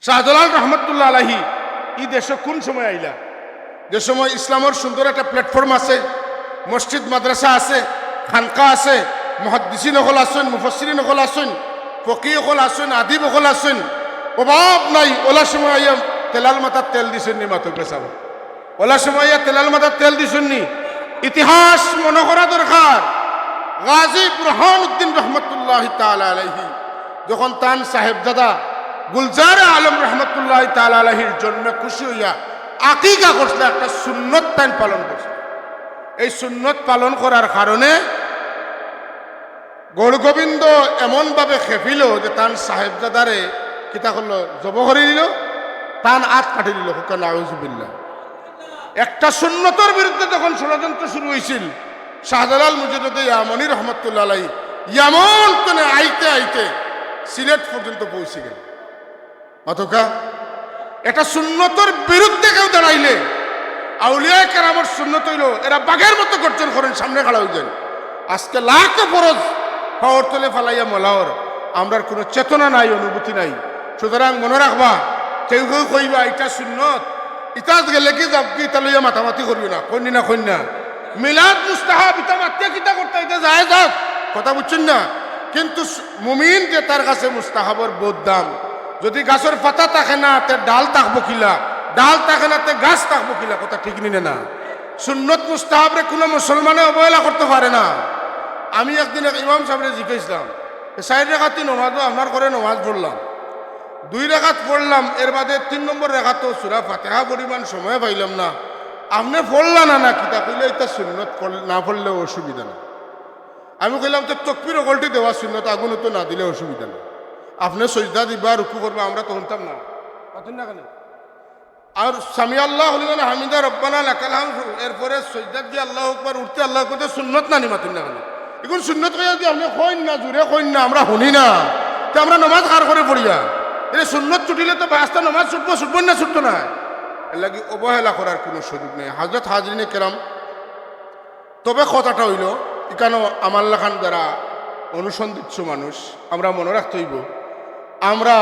শাহজালাল রহমতুল্লাহ আলাইহি ই দেশে কোন সময় আইলা? যে সময় ইসলামের সুন্দর একটা প্ল্যাটফর্ম আছে, মসজিদ মাদ্রাসা আছে, খানকা আছে, মুহাদ্দিসিন হল আসেন, মুফাসসিরিন হল আসেন, ফকি হল আসেন, আদিব হল আসেন, অভাব নাই। ওলা সময় আইয়া তেলাল মাথার তেল দিছেন নি মাতক বেসাব, ওলা সময় আইয়া তেলাল মাথার তেল দিছেন নি। ইতিহাস মনে করা দরকার। গাজী বুরহানুদ্দিন রহমতুল্লাহ তাআলা আলাইহি যখন তান সাহেবজাদা গুলজার আলম রহমতুল্লাহ তাআলা আলাইহির জন্য খুশি হইয়া আকিকা করছিল, একটা সুন্নত তান পালন করছে। এই সুন্নত পালন করার কারণে গৌরগোবিন্দ এমনভাবে খেপিল যে তান সাহেবজাদারে কিতা করলো, জব করে দিল, তান আত কাটি দিল। হুকান আউযুবিল্লাহ। একটা সুন্নতের বিরুদ্ধে যখন ষড়যন্ত্র শুরু হয়েছিল, শাহজালাল মুজাদ্দিদ ইয়ামানি রহমতুল্লাহ আলাইহি ইয়ামন তনে আইতে আইতে সিলেট পর্যন্ত পৌঁছে গেল। অথকা এটা সুন্নতর বিরুদ্ধে কেউ দাঁড়াইলে আউলিয়া কেরামের সুন্নত হইল এরা বাঘের মতো গর্জন করেন, সামনে খাড়া হয়ে যান। আজকে লাখ ফরজ পাওয়ার তলে ফালাইয়া মলাওর আমরার কোনো চেতনা নাই, অনুভূতি নাই। সুতরাং মনে রাখবা, কেউ কেউ কইবা এটা সুন্নত, ইতাজ গেলে কি যাব কি, ইতা লইয়া মাতামাতি করবি না, কন্যা না কন্যা মিলাদ মুস্তাহাব, ইতা মাতিয়া কিতা করতে এটা যায় যাক, কথা বুঝছেন না। কিন্তু মুমিন যে তার কাছে মুস্তাহাবর বোধ দাম। যদি গাছের পাতা থাকে না তে ডাল থাকবো কিলা, ডাল থাকে না তে গাছ থাকবো কিলা, কথা ঠিক নিনে না। সুন্নত মুস্তাহাবরে কোনো মুসলমানে অবহেলা করতে পারে না। আমি একদিন ইমাম সাহেবরে জিজ্ঞাসলাম, 4 রাকাতি নমাজও আপনার করে নমাজ পড়লাম, 2 রাকাত পড়লাম, এর বাদে 3 নম্বর রাকাত সূরা ফাতিহা পরিমাণ সময় পাইলাম না, আপনি পড়লা না না কিতা কইলে এটা সুন্নত না পড়লেও অসুবিধা না। আমি কইলাম তো তকবির ওগলটি দেওয়া সুন্নত, আগুন তো না দিলে অসুবিধা না। আপনি সজদা দিবা রুকু করবা, আমরা তো শুনতাম না, পাতেন না কেন? আর সামি আল্লাহ লিমান হামিদা রব্বানা লাকাল হামদ, এরপরে সজদা দিয়ে আল্লাহু আকবার উঠতে আল্লাহ করতে সুন্নত না নি, মাতেন না কেন? এখন সুন্নত কইয়া যদি আপনি কইন না, জুড়ে কইন না, আমরা শুনি না, তো আমরা নমাজ কার করে পড়িয়া? এটা সুন্নত ছুটিলে তো বাস্তা নমাজ ছুটবো, ছুটবো না ছুটতো না। এর লাগি অবহেলা করার কোনো সুযোগ নেই। হযরত হাজরিনে কেরাম, তবে কথাটা হইল এখানে আমার লাখান যারা অনুসন্ধিৎস মানুষ, আমরা মনে রাখতে হইব, আমরা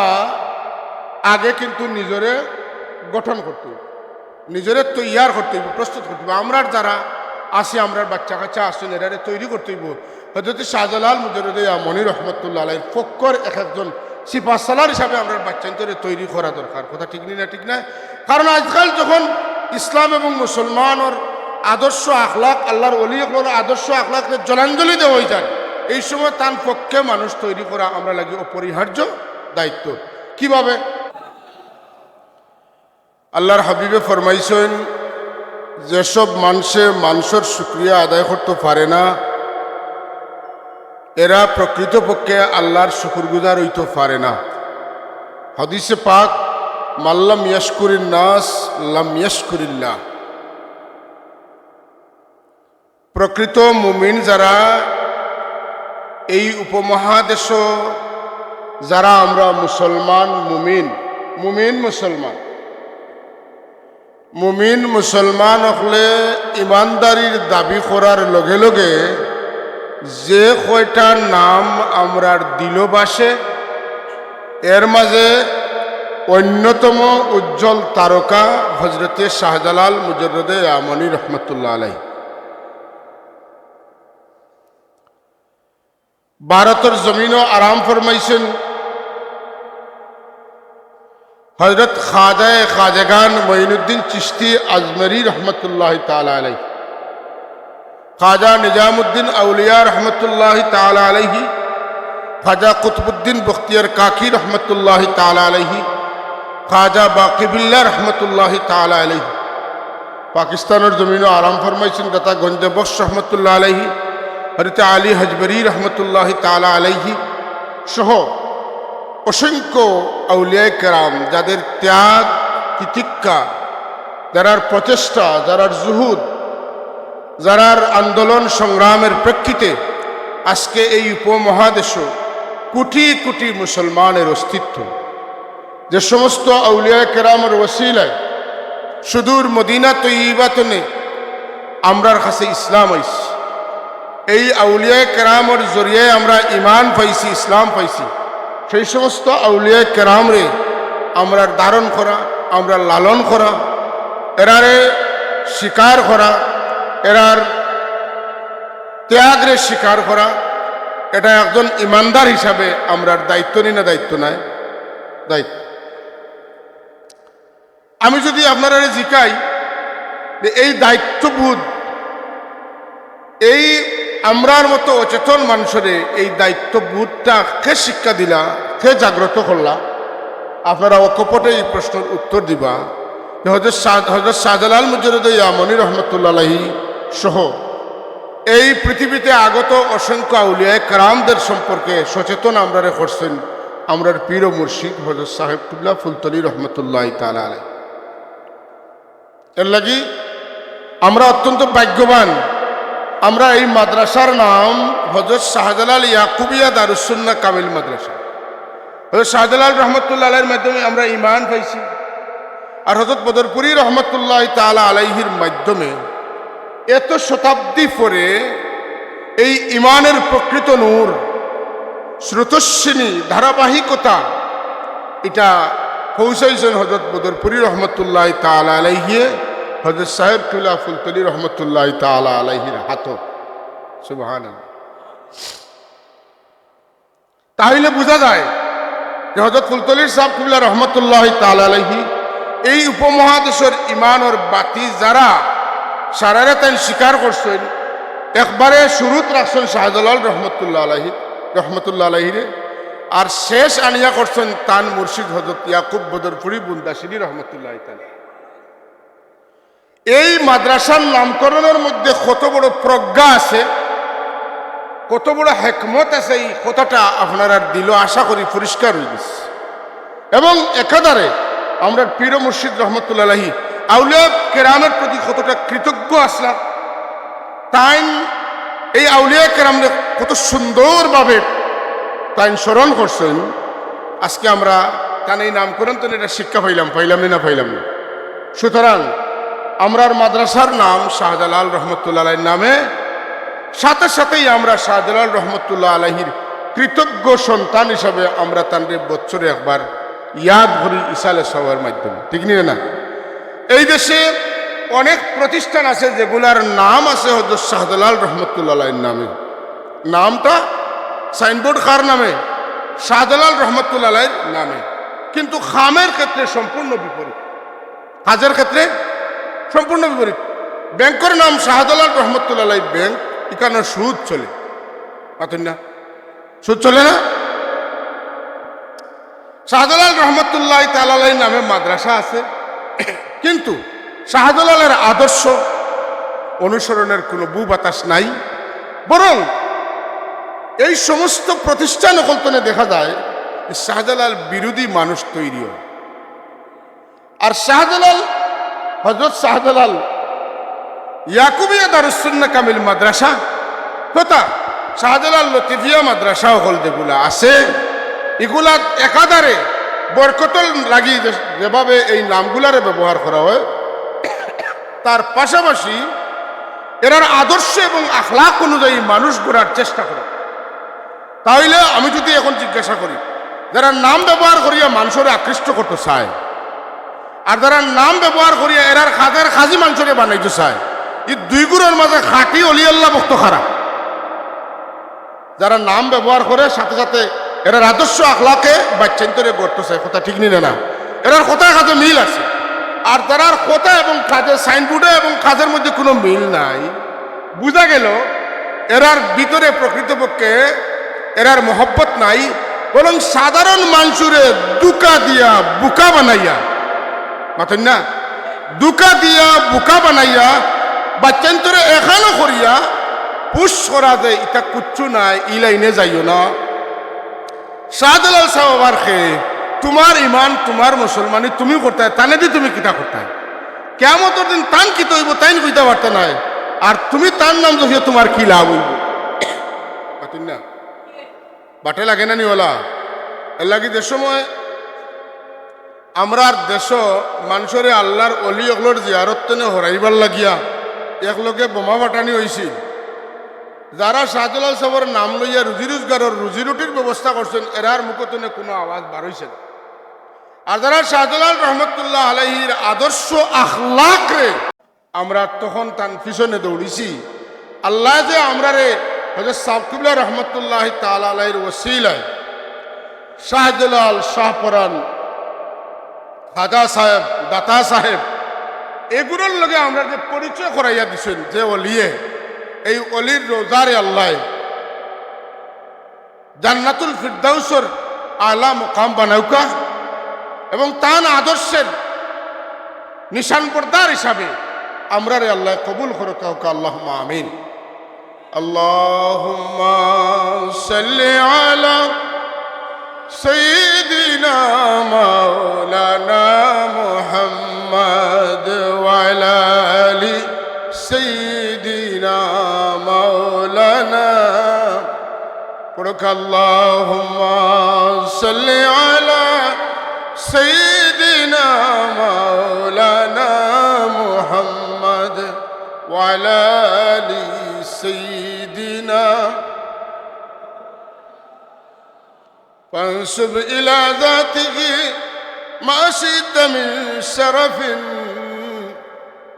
আগে কিন্তু নিজরে গঠন করতে হইব, নিজরে তৈয়ার করতে হইব, প্রস্তুত করতে হইব। আমরা যারা আসি, আমরা বাচ্চা কাচ্চা আসেন, এরারে তৈরি করতে হইব। হযরত শাহজালাল মুজাদ্দিদ ইয়ামানি রহমতুল্লাহ আলাইহির ফক্কর একজন সিপাহসালার হিসাবে আমরা বাচ্চান্তরে তৈরি করা দরকার, কথা ঠিক না? ঠিক না? কারণ আজকাল যখন ইসলাম এবং মুসলমানের আদর্শ আখলাক, আল্লাহর ওলিগুলোর আদর্শ আখলাককে জলাঞ্জলি দেওয়া হয়ে যায়, এই সময় তার পক্ষে মানুষ তৈরি করা আমরা লাগে অপরিহার্য দায়িত্ব। কিভাবে? আল্লাহর হাবিবে ফরমাইছেন, যেসব মানুষের শুকরিয়া আদায় করতে পারে না, এরা প্রকৃতপক্ষে আল্লাহর শুকরগুজার হইতে পারে না। হাদিসে পাক, মাল্লাম ইয়াশকুরিন নাস লাম ইয়াশকুরিল্লাহ। প্রকৃত মুমিন যারা, এই উপমহাদেশ যারা আমরা মুসলমান, মুমিন মুসলমান হলে ইমানদারির দাবি করার লগে লগে যে কয়টা নাম আমরার দিল বাসে, এর মাঝে অন্যতম উজ্জ্বল তারকা হজরতে শাহজালাল মুজাদ্দিদ ইয়ামানি রহমতুল্লাহ আলাইহি। ভারতের জমিনও আরাম ফরমাইছেন হজরত খাজাগান মঈনুদ্দিন চিশতি আজমেরি রহমতুল্লাহ তাআলা আলাইহি, খাজা নিজামুদ্দিন আউলিয়া রহমতুল্লাহ তাআলা আলাইহি, খাজা কুতুবুদ্দিন বখতিয়ার কাকি রহমতুল্লাহ তাআলা আলাইহি, খাজা বাকিবিল্লাহ রহমতুল্লাহ তাআলা আলাইহি। পাকিস্তানের জমিনও আরাম ফরমাইছেন দাতা গঞ্জে বখশ রহমতুল্লাহ আলাইহি, হযরত আলী হাজবরি রহমতুল্লাহ তাআলা আলাইহি সহ অসংখ্য আউলিয়ায়ে কেরাম, যাদের ত্যাগ তিতিক্ষা, যারার প্রচেষ্টা, যারার জুহুদ, যারার আন্দোলন সংগ্রামের প্রেক্ষিতে আজকে এই উপমহাদেশ কোটি কোটি মুসলমানের অস্তিত্ব। যে সমস্ত আউলিয়ায়ে কেরামের ওসিলায় সুদূর মদিনা তৈয়বাতনে আমরার কাছে ইসলাম আইছে, এই আউলিয়ায়ে কেরামের জরিয়ায় আমরা ইমান পাইছি, ইসলাম পাইছি। সেই সমস্ত আউলিয়ায়ে কেরামরে আমরা ধারণ করা, আমরা লালন করা, এরারে স্বীকার করা, এরার ত্যাগরে স্বীকার করা, এটা একজন ইমানদার হিসাবে আমরার দায়িত্ব নি না দায়িত্ব নাই? দায়িত্ব। আমি যদি আপনারা জিকাই যে এই দায়িত্ববোধ, এই আমরার মতো অচেতন মানুষের এই দায়িত্ববোধটা কে শিক্ষা দিলা, কে জাগ্রত করলা, আপনারা অকপটে এই প্রশ্নের উত্তর দিবা যে হযরত শাহজালাল মুজদ্দিদ ইয়ামানি রহমতুল্লাহ আলাইহি সহ এই পৃথিবীতে আগত অসংখ্য আউলিয়ায়ে কেরামদের সম্পর্কে সচেতন আমরারে করছেন আমরার পীর ও মুর্শিদ হযরত সাহেব কিবলা ফুলতলি রহমতুল্লাহ তাআলা আলাইহি। এর লাগি আমরা অত্যন্ত ভাগ্যবান, আমরা এই মাদ্রাসার নাম হযরত শাহজালাল ইয়াকুবিয়া দারুস সুন্নাহ কামিল মাদ্রাসা। হযরত শাহজালাল রহমতুল্লাহ আলাইহির মাধ্যমে আমরা ঈমান পাইছি, আর হযরত বদরপুরি রহমতুল্লাহ তাআলা আলাইহির মাধ্যমে এত শতাব্দী পরে এই ঈমানের প্রকৃত নূর, স্রোতস্বিনী ধারাবাহিকতা এটা পৌঁছাইছেন হযরত বদরপুরি রহমতুল্লাহ তাআলা আলাইহি হযরত সাহেব কিবলা ফুলতলি রহমতুল্লাহ তাআলা আলাইহির হাতত। সুবহানাল্লাহ। তাহলে বোঝা যায় যে হযরত ফুলতলির সাহেব কিবলা রহমতুল্লাহ তাআলা আলাইহি এই উপমহাদেশের ঈমানের বাতি যারা সারারে তাই স্বীকার করছেন, একবারে শুরুত রাখছেন শাহজালাল রহমতুল্লাহ আলাইহিরে, আর শেষ আনিয়া করছেন তান মুর্শিদ হযরত ইয়াকুব বদরপুরি বুন্দাশিনী রহমতুল্লাহ তাআলা। এই মাদ্রাসার নামকরণের মধ্যে কত বড় প্রজ্ঞা আছে, কত বড় হিকমত আছে, এই কথাটা আপনারা দিল আশা করি পরিষ্কার হয়ে গেছে। এবং একাধারে আমরা পীর ও মুর্শিদ রহমতুল্লাহ আলাইহি আউলিয়া কেরামের প্রতি কতটা কৃতজ্ঞ আসলাম, তাই এই আউলিয়া কেরামকে কত সুন্দরভাবে তাই স্মরণ করছেন। আজকে আমরা তান এই নামকরণ তো এটা শিক্ষা পাইলাম না। সুতরাং আমরার মাদ্রাসার নাম শাহজালাল রহমতুল্লাহ আলাইহির নামে, সাথে সাথেই আমরা শাহজালাল রহমতুল্লাহ আলাইহির কৃতজ্ঞ সন্তান হিসাবে আমরা তানরে বছরে একবার ইয়াদ করি ইসালে সবার মাধ্যমে, ঠিক নিয়ে না? এই দেশে অনেক প্রতিষ্ঠান আছে যেগুলার নাম আছে হযরত শাহজালাল রহমতুল্লাহ আলাইহির নামে, নামটা সাইনবোর্ড কার নামে? শাহজালাল রহমতুল্লাহ আলাইহির নামে, কিন্তু খামের ক্ষেত্রে সম্পূর্ণ বিপরীত, কাজের ক্ষেত্রে সম্পূর্ণ বিপরীত। ব্যাংকের নাম শাহজালাল রহমতুল্লাহ আলাইহি ব্যাংক, এখানে সুদ চলে, পাতেন না? সুদ চলে না? শাহজালাল রহমতুল্লাহ তাআলা আলাইহির নামে মাদ্রাসা আছে, কিন্তু শাহজালালের আদর্শ অনুসরণের কোনো বু বাতাস নাই। বরং এই সমস্ত প্রতিষ্ঠান কল্পনে দেখা যায় শাহজালাল বিরোধী মানুষ তৈরি হয়। আর শাহজালাল হযরত শাহজালাল ইয়াকুবিয়া দারুস সুন্নাহ কামিল মাদ্রাসা তথা শাহজালাল লতিফিয়া মাদ্রাসা হল যেগুলা আছে, এগুলা একাধারে বরকতল লাগি যেভাবে এই নামগুলারে ব্যবহার করা হয়, তার পাশাপাশি এরার আদর্শ এবং আখলাক অনুযায়ী মানুষ গড়ার চেষ্টা করে। তাহলে আমি যদি এখন জিজ্ঞাসা করি, যারা নাম ব্যবহার করিয়া মানুষের আকৃষ্ট করতে চায়, আর যারা নাম ব্যবহার করিয়া এরার খাজের খাজি মানুষরে বানাইতে চায়, এই দুই গুণের মাঝে খাঁটি অলি আল্লাহ ভক্ত খারাপ। যারা নাম ব্যবহার করে সাথে সাথে এরার আদর্শ আখলাকে বাচ্চান্তরে গড়তে চায়, কথা ঠিক নিলে না? এরার কথায় কাজে মিল আছে, আর তারার কথা এবং কাজের সাইনবোর্ডে এবং কাজের মধ্যে কোনো মিল নাই। বুঝা গেল এরার ভিতরে প্রকৃতপক্ষে এরার মহব্বত নাই, বরং সাধারণ মানুষরে দুকা দিয়া বুকা বানাইয়া, মাতেন না? দুকা দিয়া বুকা বানাইয়া বাচ্চান্তরে এখানো করিয়া পুশ করা যায়, ইটা কুচ্ছু নাই, ই লাইনে যাইও না। শাহজালাল সাহাবার খে তোমার ইমান তোমার মুসলমানি তুমি করতে হয়, তানে দিয়ে তুমি কিতা করতে হয়, কিয়ামতের দিন তান কি তৈব তাই বুঝতে পারতে নাই, আর তুমি তার নাম যদিও তোমার কি লাভ হইব? পাতুন না বাটে লাগে না নিওলা? এর লাগি যে সময় আমরার দেশ মানুষরে আল্লাহর অলি অগলোর জিয়ারত তেনে হরাইবার লাগিয়া একলগে বোমা বাটানি হয়েছিল। যারা শাহজালাল সাহেবের নাম লইয়া রুজি রোজগারের রুজি রুটির ব্যবস্থা করছেন, এরার মুখতনে কোনো আওয়াজ বার হইছে না। আর যারা শাহজালাল রহমতুল্লাহ আলাইহির আদর্শ আখলাক রে আমরা তখন তার পিছনে দৌড়িছি, আল্লাহ যে আমরা রে হযরত সাবকুল্লাহ রহমতুল্লাহ তাআলা আলাইহির ওসিলায় শাহজালাল, শাহপরান, খাজা সাহেব, দাতা সাহেব এগুলোর লগে আমরা যে পরিচয় করাইয়া দিছেন যে অলিয়ে, এই অলির রোজারে আল্লাহ জান্নাতুল ফিরদাউসের আলা মুকাম বানাউকা এবং তান আদর্শের নিশান পর্দার হিসাবে আমরা রে আল্লাহ কবুল করে কাউকে আল্লাহুম্মা আমিন। আল্লাহুম্মা সাল্লি আলা সাইয়্যিদিনা মাওলানা মুহাম্মদ ওয়া আলা আলি সাইয়্যিদিনা মাওলানা পড়ক আল্লাহুম্মা সাল্লি আলা সাইয়্যিদিনা মাওলানা মুহাম্মদ ওয়া আলা আলি সাইয়্যিদিনা فانسب إلى ذاته ما شئت من شرف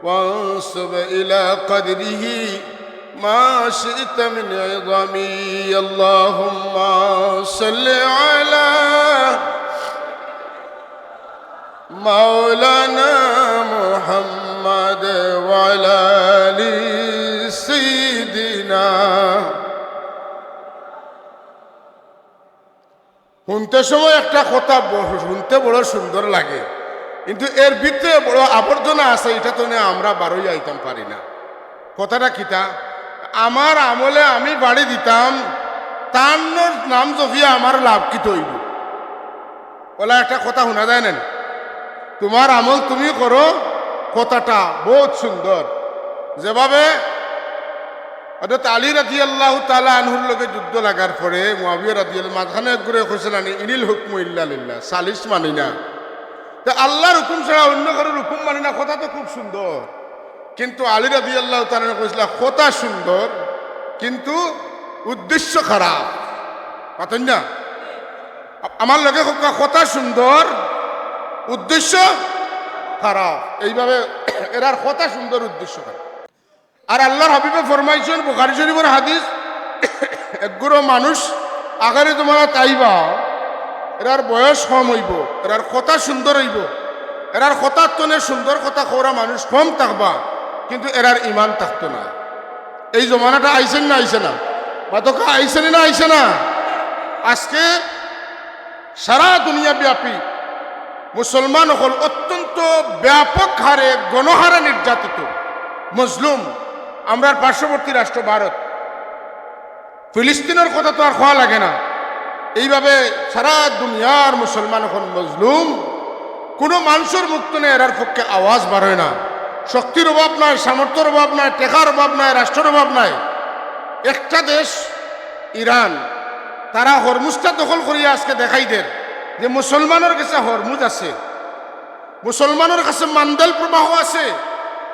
وانسب إلى قدره ما شئت من عظم اللهم صل على مولانا محمد وعلى آل سيدنا শুনতে সময় একটা কথা শুনতে বড় সুন্দর লাগে, কিন্তু এর ভিতরে বড় আবর্জনা আছে, এটা তো আমরা বারোই আইতাম পারি না। কথাটা কিতা, আমার আমলে আমি বাড়ি দিতাম, তার নাম জফিয়া আমার লাভ কি তৈব বলা একটা কথা শোনা যায় না, তোমার আমল তুমি করো, কথাটা বহুত সুন্দর। যেভাবে হযরত আলী রাদিয়াল্লাহু তাআলা আনহুর লগে যুদ্ধ লাগার পরে মুআবিয়া রাদিয়াল্লাহু মাঝখানে ঘুরে কইছেন আনি ইনিল হুকমু ইল্লা লিল্লাহ, সালিস মানি না, তো আল্লাহর হুকুম ছাড়া অন্য কারোর হুকুম মানি না। কথা তো খুব সুন্দর, কিন্তু আলী রাদিয়াল্লাহু তাআলা কইছিল কথা সুন্দর কিন্তু উদ্দেশ্য খারাপ। পাতেন না, আমার লগে কথা সুন্দর উদ্দেশ্য খারাপ, এইভাবে এরার কথা সুন্দর উদ্দেশ্য খারাপ। আর আল্লাহর হাবিবে ফরমাইছেন বুখারী শরীফের হাদিস, একগুলো মানুষ আগারে তোমরা তাইবা, এরার বয়স কম হইব, এরার কথা সুন্দর হইব, এরার কথার তনে সুন্দর কথা কওয়া মানুষ কম থাকবা, কিন্তু এরার ইমান থাকতো না। এই জমানাটা আইসেন না আইসে না, বাতকা আইসেনি না আইসে না। আজকে সারা দুনিয়া ব্যাপী মুসলমান হল অত্যন্ত ব্যাপক হারে গণহারে নির্যাতিত, মজলুম। আমরা পার্শ্ববর্তী রাষ্ট্র ভারত, ফিলিস্তিনের কথা তো আর খাওয়া লাগে না। এইভাবে সারা দুনিয়ার মুসলমান এখন মজলুম, কোনো মানুষের মুক্ত নেই, এরার পক্ষে আওয়াজ বার হয় না। শক্তির অভাব নাই, সামর্থ্যের অভাব নাই, টেকার অভাব নাই, রাষ্ট্রের অভাব নাই। একটা দেশ ইরান, তারা হরমুজটা দখল করিয়া আজকে দেখাই দেন যে মুসলমানের কাছে হরমুজ আছে, মুসলমানের কাছে মান্দাল প্রবাহ আছে।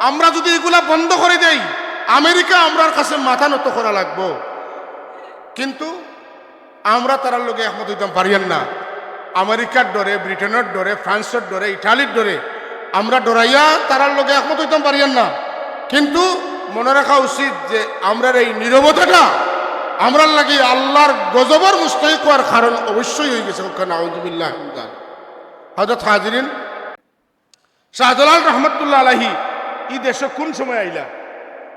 আমরা যদি এগুলা বন্ধ করে দেই, আমেরিকা আমরার কাছে মাথা নত করা লাগবো, কিন্তু আমরা তারার লোকে একমত হইতাম পারিয়েন না। আমেরিকার ডরে, ব্রিটেনের ডরে, ফ্রান্সের ডরে, ইটালির ডরে আমরা ডরাইয়া তারার লোকে একমত হইতাম পারিয়েন না। কিন্তু মনে রাখা উচিত যে আমরার এই নীরবতাটা আমরার লাগে আল্লাহর গজবর মুস্তাহিক হওয়ার কারণ অবশ্যই হয়ে গেছে। নাউযুবিল্লাহ। হযরত হাজিরিন, শাহজালাল রহমতুল্লাহ আলাইহি এই দেশে কোন সময় আইলা?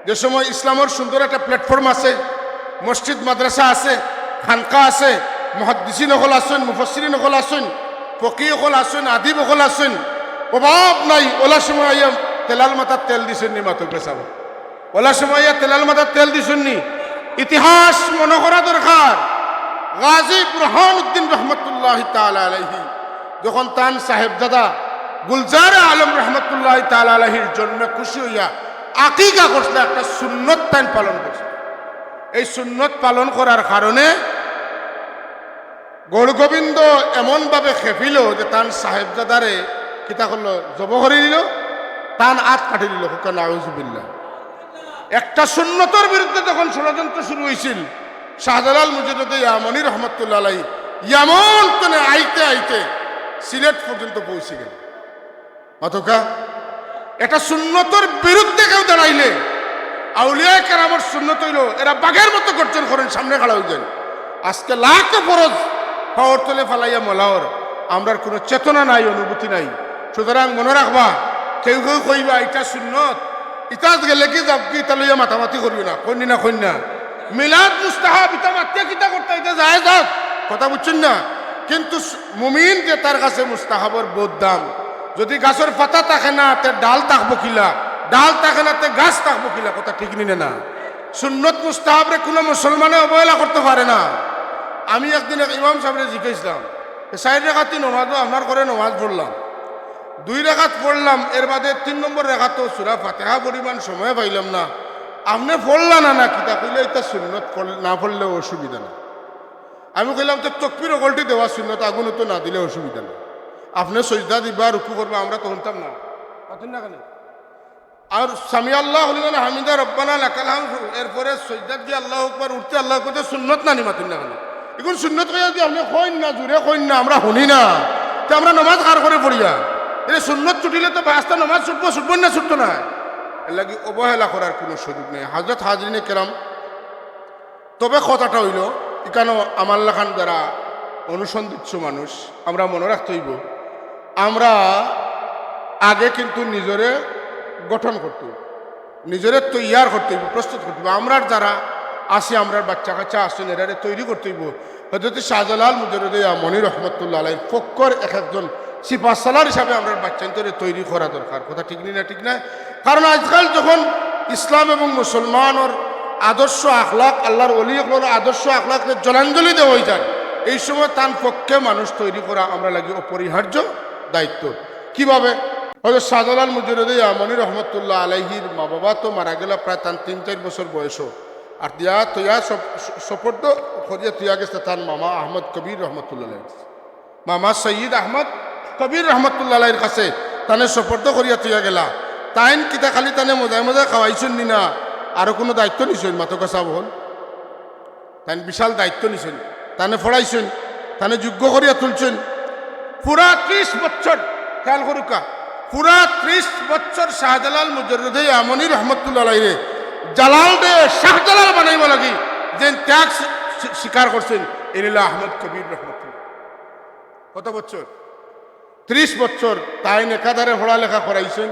যে সময় ইসলামের সুন্দর একটা প্ল্যাটফর্ম আছে, মসজিদ মাদ্রাসা আছে, খানকা আছে, মুহাদ্দিসিন হল আসেন, মুফাসসিরিন হল আসেন, ফকিহ হল আসেন, আদিব হল আসেন, অভাব নাই। ওলা সময় আইয়া তেলাল মাথার তেল দিছেন নি মাথা পেছাব, ওলা সময় আইয়া তেলাল মাথার তেল দিছেন নি। ইতিহাস মনে করা দরকার। গাজী বুরহানুদ্দিন রহমতুল্লাহ তাআলা আলাইহি যখন তান সাহেবজাদা গুলজার আলম রহমতুল্লাহ তাআলা আলাইহির জন্মে খুশি হইয়া আকিকা করছিল, একটা সুন্নত তান পালন করছিল। এই সুন্নত পালন করার কারণে গৌরগোবিন্দ এমনভাবে খেপিল যে তান সাহেবজাদারে কিতা করলো, জব করে দিল, তান আত কাটি দিল। হুকা নাউযুবিল্লাহ। একটা সুন্নতের বিরুদ্ধে যখন ষড়যন্ত্র শুরু হয়েছিল, শাহজালাল মুজাদ্দিদ ইয়ামানি রহমতুল্লাহ আলাইহি ইয়ামান তনে আইতে আইতে সিলেট পর্যন্ত পৌঁছে গেল। অতকা এটা সুন্নতর বিরুদ্ধে কেউ দাঁড়াইলে আউলিয়া কেরামর সুন্নত হইল এরা বাঘের মতো গর্জন করেন, সামনে খাড়া হয়ে যান। আজকে লাখ ফরজ পাওয়ার তলে ফালাইয়া মলাওর আমরার কোনো চেতনা নাই, অনুভূতি নাই। সুতরাং মনে রাখবা, কেউ কেউ কইবা এটা সুন্নত, ইতাত গেলে কি যাব কি তা লইয়া মাতামাতি করবি না, কইনি না কইন না। মিলাদ মুস্তাহাব ইতা মাতিয়া কিতা করতে এটা যায় যাক, কথা বুঝছেন না। কিন্তু মুমিন যে তার কাছে মুস্তাহাবর বহুত দাম। যদি গাছের পাতা থাকে না তে ডাল থাকবো কিলা, ডাল থাকে না তে গাছ থাকবো কিলা, কথা ঠিক নিনে না। সুন্নত মুস্তাহাবরে কোনো মুসলমানে অবহেলা করতে পারে না। আমি একদিন ইমাম সাহেবরে জিজ্ঞাসলাম, 4 রেখাতি নমাজও আপনার করে নমাজ পড়লাম, 2 রেখাত পড়লাম, এর বাদে 3 নম্বর রেখাতো সূরা ফাতিহা পরিমাণ সময় পাইলাম না, আপনি পড়লা না না কিতা কইলে এটা সুন্নত না পড়লেও অসুবিধা না। আমি কইলাম তো তকবির ওগলটি দেওয়া সুন্নত, আগুন তো না দিলে অসুবিধা না। আপনি সজদা দিবা রুকু করবা, আমরা তো হতাম না, পাতেন না কেন? আর সামি আল্লাহ হলিমান হামিদা রব্বানা লাকাল হামদ, এরপরে সজদাত দিয়ে আল্লাহু আকবার উঠতে আল্লাহ করতে সুন্নত না নিমাতেন না কেন? এখন সুন্নত কইয়া যদি আপনি কইন না, জুড়ে কইন না, আমরা শুনি না, তো আমরা নমাজ কার করে পড়িয়া? এটা সুন্নত ছুটিলে তো বাস্তা নমাজ ছুটবো, ছুটবো না ছুটতো না। এর লাগি অবহেলা করার কোনো সুযোগ নেই। হযরত হাজরিনে কেরাম, তবে কথাটা হইল এখানে আমার লেখান যারা অনুসন্ধিৎস মানুষ, আমরা মনে রাখতে হইব, আমরা আগে কিন্তু নিজরে গঠন করতে হইব, নিজরে তৈয়ার করতে হইব, প্রস্তুত করতে হইব। আমরা যারা আসি, আমরা বাচ্চা কাচ্চা আসেন, এরারে তৈরি করতে হইব। হযরত শাহজালাল মুজাররদে মনি রহমতুল্লাহ আলাইহির ফক্কর এক একজন সিপাহসালার হিসাবে আমরা বাচ্চান্তরে তৈরি করা দরকার, কথা ঠিক না? ঠিক না? কারণ আজকাল যখন ইসলাম এবং মুসলমানের আদর্শ আখলাক, আল্লাহর ওলিগুলোর আদর্শ আখলাকে জলাঞ্জলি দেওয়া হয়ে যায়, এই সময় তার পক্ষে মানুষ তৈরি করা আমরা লাগে অপরিহার্য দায়িত্ব। কিভাবে? হয়তো শাহজালাল মুজাররদে মনি রহমতুল্লাহ আলাইহির মা বাবা তো মারা গেল প্রায় তার 3-4 বছর বয়স, আর দিয়া তৈয়া সপর্দ করিয়া তুইয়া গেছে তার মামা আহমদ কবির রহমতুল্লাহ, মামা সঈদ আহমদ কবির রহমতুল্লাহ আলাইহির কাছে তানে সপর্দ করিয়া তুইয়া গেলা। তাইন কিতা খালি তানে মজায় মজায় খাওয়াইছেন নি না, আরো কোনো দায়িত্ব নিছেন? মাতো কাছা বল, তাই বিশাল দায়িত্ব নিছেন, তানে ফড়াইছেন, তানে যোগ্য করিয়া তুলছেন। পুরা 30 বছর, খেয়াল করুকা, পুরা 30 বছর শাহজালাল মুজাররদে মনি রহমতুল্লাহ আলাইহি জালাল দে শাহজালাল বানাইব লাগি যে ত্যাগ স্বীকার করছেন এনিলা আহমদ কবির রহমতুল্লাহ। কত বছর? 30 বছর। তাই একাধারে পড়ালেখা করাইছেন,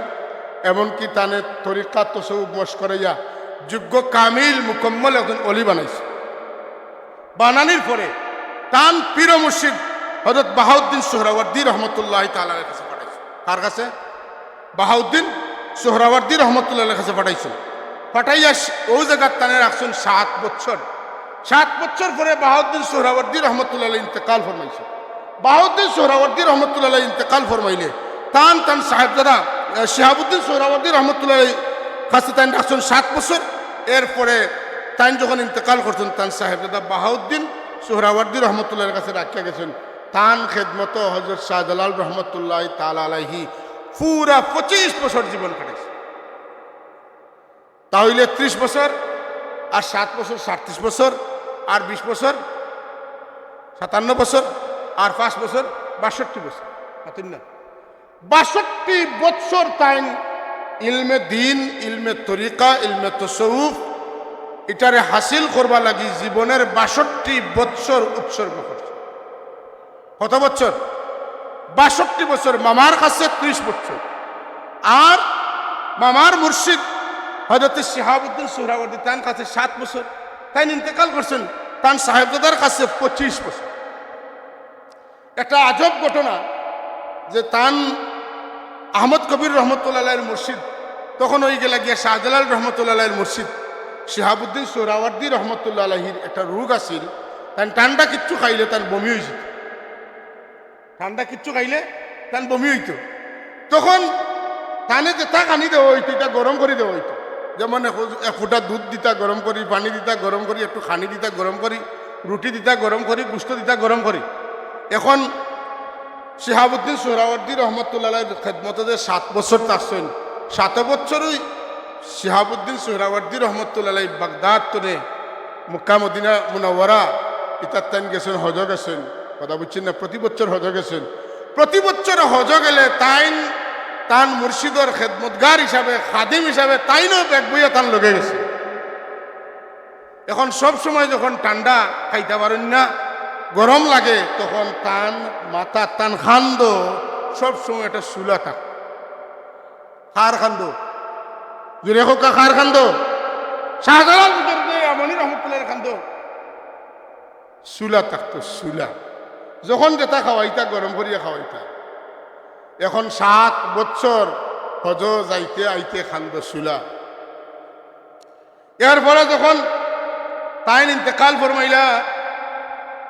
এমনকি তানে তরিকা তসৌফ মশ করাইয়া যোগ্য কামিল মুকম্মল একজন অলি বানাইছে। বানানির পরে তান পীর মুর্শিদ হযরত বাহাউদ্দিন সোহরাওয়ার্দী রহমতুল্লাহ তাআলার কাছে পাঠাইছে। কার কাছে? বাহাউদ্দিন সোহরাওয়ার্দী রহমতুল্লাহর কাছে পাঠাইছে। পাঠাইয়া ওই জায়গার তানে রাখছেন 7 বছর। 7 বছর পরে বাহাউদ্দিন সোহরাওয়ার্দী রহমতুল্লাহ ইন্তেকাল ফরমাইছে। বাহাউদ্দিন সোহরাওয়ার্দী রহমতুল্লাহ ইন্তেকাল ফরমাইলে তান সাহেবজাদা শিহাবুদ্দিন সোহরাওয়ার্দী রহমতুল্লাহ কাছে তাই রাখছেন 7 বছর। এরপরে তাই যখন ইন্তেকাল করছেন তান সাহেবজাদা বাহাউদ্দিন সোহরাওয়ার্দী রহমতুল্লাহর কাছে রাখিয়া গেছেন। তান খেদমত হযরত শাহজালাল রহমতুল্লাহ তাআলা আলাইহি পুরা 25 বছর জীবন কাটাইছে। তাহলে 30 বছর আর 7 বছর 37 বছর, আর 20 বছর 57 বছর, আর 5 বছর 62 বছর। পাতেন না? 62 বছর তাই ইলমে দিন, ইলমে তরিকা, ইলমে তসৌফ এটারে হাসিল করবা লাগি জীবনের 62 বছর উৎসর্গ করছে। কত বছর? 62 বছর। মামার কাছে 30 বছর, আর মামার মুর্শিদ হযরত শিহাবুদ্দিন সোহরাওয়ার্দী তার কাছে 7 বছর। তাই ইন্তেকাল করছেন তান সাহেবজাদার কাছে 25 বছর। একটা আজব ঘটনা যে তান আহমদ কবির রহমতুল্লাহ আলাইহির মুর্শিদ তখন ওই গেলা গিয়া শাহজালাল রহমতুল্লাহ আলাইহির মুর্শিদ শিহাবুদ্দিন সোহরাওয়ার্দী রহমতুল্লাহ আলাইহির একটা রোগ আছিল, তান ঠান্ডা কিচ্ছু খাইলে তার বমি হয়েছিল। ঠান্ডা কিচ্ছু খাইলে তান বমি হইতো। তখন তানে যেটা খানি দেওয়া হইতো এটা গরম করে দেওয়া হইতো। যেমন 1 ফুটা দুধ দিতা গরম করি, পানি দিতা গরম করি, একটু খানি দিতা গরম করি, রুটি দিতা গরম করি, গুস্ত দিতা গরম করি। এখন শিহাবুদ্দিন সোহরাওয়ার্দী রহমতুল্লাহ আলাইহির খেদমতে যে 7 বছর থাকছেন, 7 বছরই শিহাবুদ্দিন সোহরাওয়ার্দী রহমতুল্লাহ আলাইহি বাগদাদ তনে মক্কা মদিনা মুনাওয়ারা ইতার তাইন গেছেন, হজ গেছেন। কথা বুঝছেন না? প্রতি বছর হজ গেছেন। প্রতি বছর হজ গেলে তান মুর্শিদর খেদমতগার হিসাবে খাদিম হিসাবে তাইনও ব্যাগ বইয়া তান লগে গেছে। এখন সব সময় যখন ঠান্ডা খাইতে পারেন না, গরম লাগে, তখন তান মাথা তান খান্দ সব সময় একটা চুলা থাক, খার খান্দ, জুড়ে হোক খার খান্দ, শাহজালাল আমনি রহমতুল্লাহ খান্দ চুলা থাকতো, চুলা। যখন যেটা খাওয়াইতা গরম করিয়া খাওয়াইতা। এখন 7 বছর হজ যাইতে আইতে খান্দ চুলা। এরপরে যখন তাই ইন্তেকাল ফরমাইলা,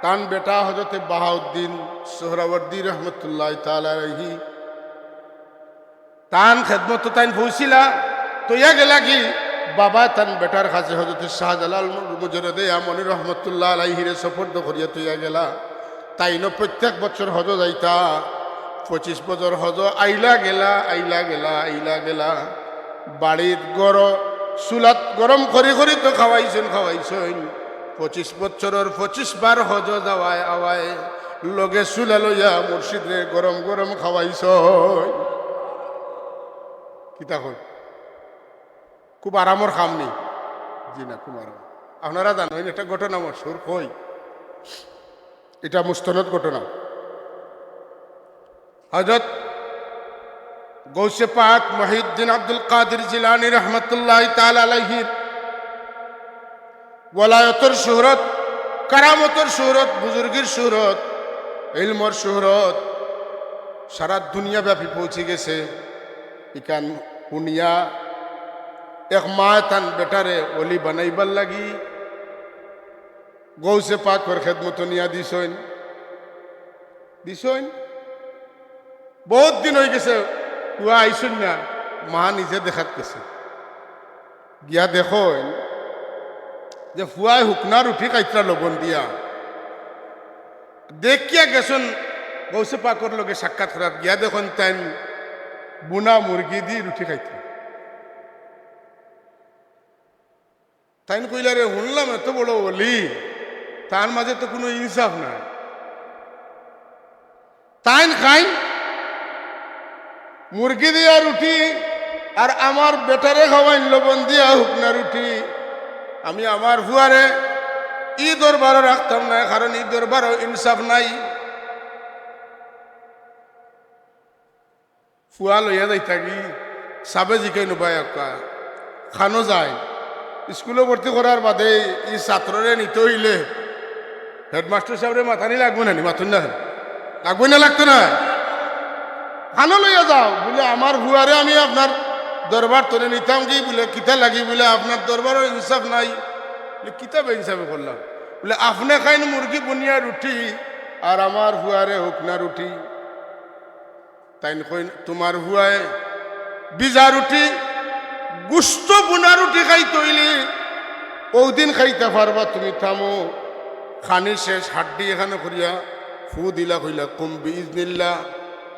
তান বেটা হজরতে বাহাউদ্দিন সোহরাওয়ার্দী রহমতুল্লাহ তাআলা আলাইহি তান খেদমত তাইন পৌঁছিলা, তৈয়া গেলা কি বাবা তান বেটার কাছে হজরতে শাহজালাল মুজরদে আমনি রহমতুল্লাহ আলাইহিরে সফর্দ করিয়া তৈয়া গেলা। তাইনো প্রত্যেক বছর হজ যাইতা, 25 বছর হজ আইলা গেলা আইলা গেলা আইলা গেলা। বাড়ির চুলাত গরম করি করি তো খাওয়াইছেন 25 বছরের 25 বার হজ যাওয়ায় আওয়ায় লগে চুলা লইয়া মুর্শিদরে গরম গরম খাওয়াইছ। কিতা কই খুব আরামর খাম নি? জি না, খুব আরাম। আপনারা জানেন একটা ঘটনা মশহুর কই, এটা মুস্তনদ ঘটনা। হযরত গৌসে পাক মহিউদ্দিন আব্দুল কাদের জিলানী রহমতুল্লাহ তাআলা আলাইহি ওয়ালায়তের শোহরত, কারামতের শোহরত, বুজুর্গের শোহরত, ইলমর শোহরত সারা দুনিয়া ব্যাপী পৌঁছে গেছে। ইকান পুনিয়া এক মা তান বেটারে ওলি বানাইবার লাগি গৌসে পাকর খেদমত নিয়া দিছইন। বহুত দিন হয়ে গেছে, কুয়া আইসুন না, মা নিজে দেখাত গেছে। গিয়া দেখো যে ফুয়ায় হুকনার উঠি কাইতরা লবণ দিয়া দেখিয়া গেছুন গৌসে পাকর লগে সাক্ষাৎ করার। গিয়া দেখুন তাই বুনা মুরগি দিয়ে রুটি খাইত। তাই কইলা রে শুনলাম এত বড় ওলি, তার মাঝে তো কোনো ইনসাফ নাই। তাই খাই মুরগি দিয়া রুটি আর আমার বেটারে খাওয়াইন লবণ দিয়া হুকনা রুটি। আমি আমার ফুয়ারে ই দরবারও রাখতাম না, কারণ ই দরবারও ইনসাফ নাই। ফুয়া লইয়া যাই থাকি সাবে জিকাই নুপায় খানো যায়। স্কুলে ভর্তি করার বাদে ই ছাত্ররে নিতে হইলে হেডমাস্টার সাহেবরে মাথানি লাগবে না, মাথুন না লাগবে না, লাগতো না, খানো লইয়া যাও বলে আমার ফুয়ারে আমি আপনার দরবার তোরে নিতাম কি বলে কিতা লাগি বলে আপনার দরবারও ইনসাফ নাই। কিতাবে ইনসাফে করলাম বলে আপনি খাইন মুরগি বুনিয়া রুটি আর আমার ফুয়ারে হুকনা রুটি। তাই কই তোমার হুয়ায় বিজা রুটি গুস্ত বুনা রুটি খাই তৈলি ওদিন খাইতে পারবা, তুমি থামো। খানি শেষ হাড্ডি এখানে করিয়া ফু দিলা কইলা কুম বিইজনিল্লাহ।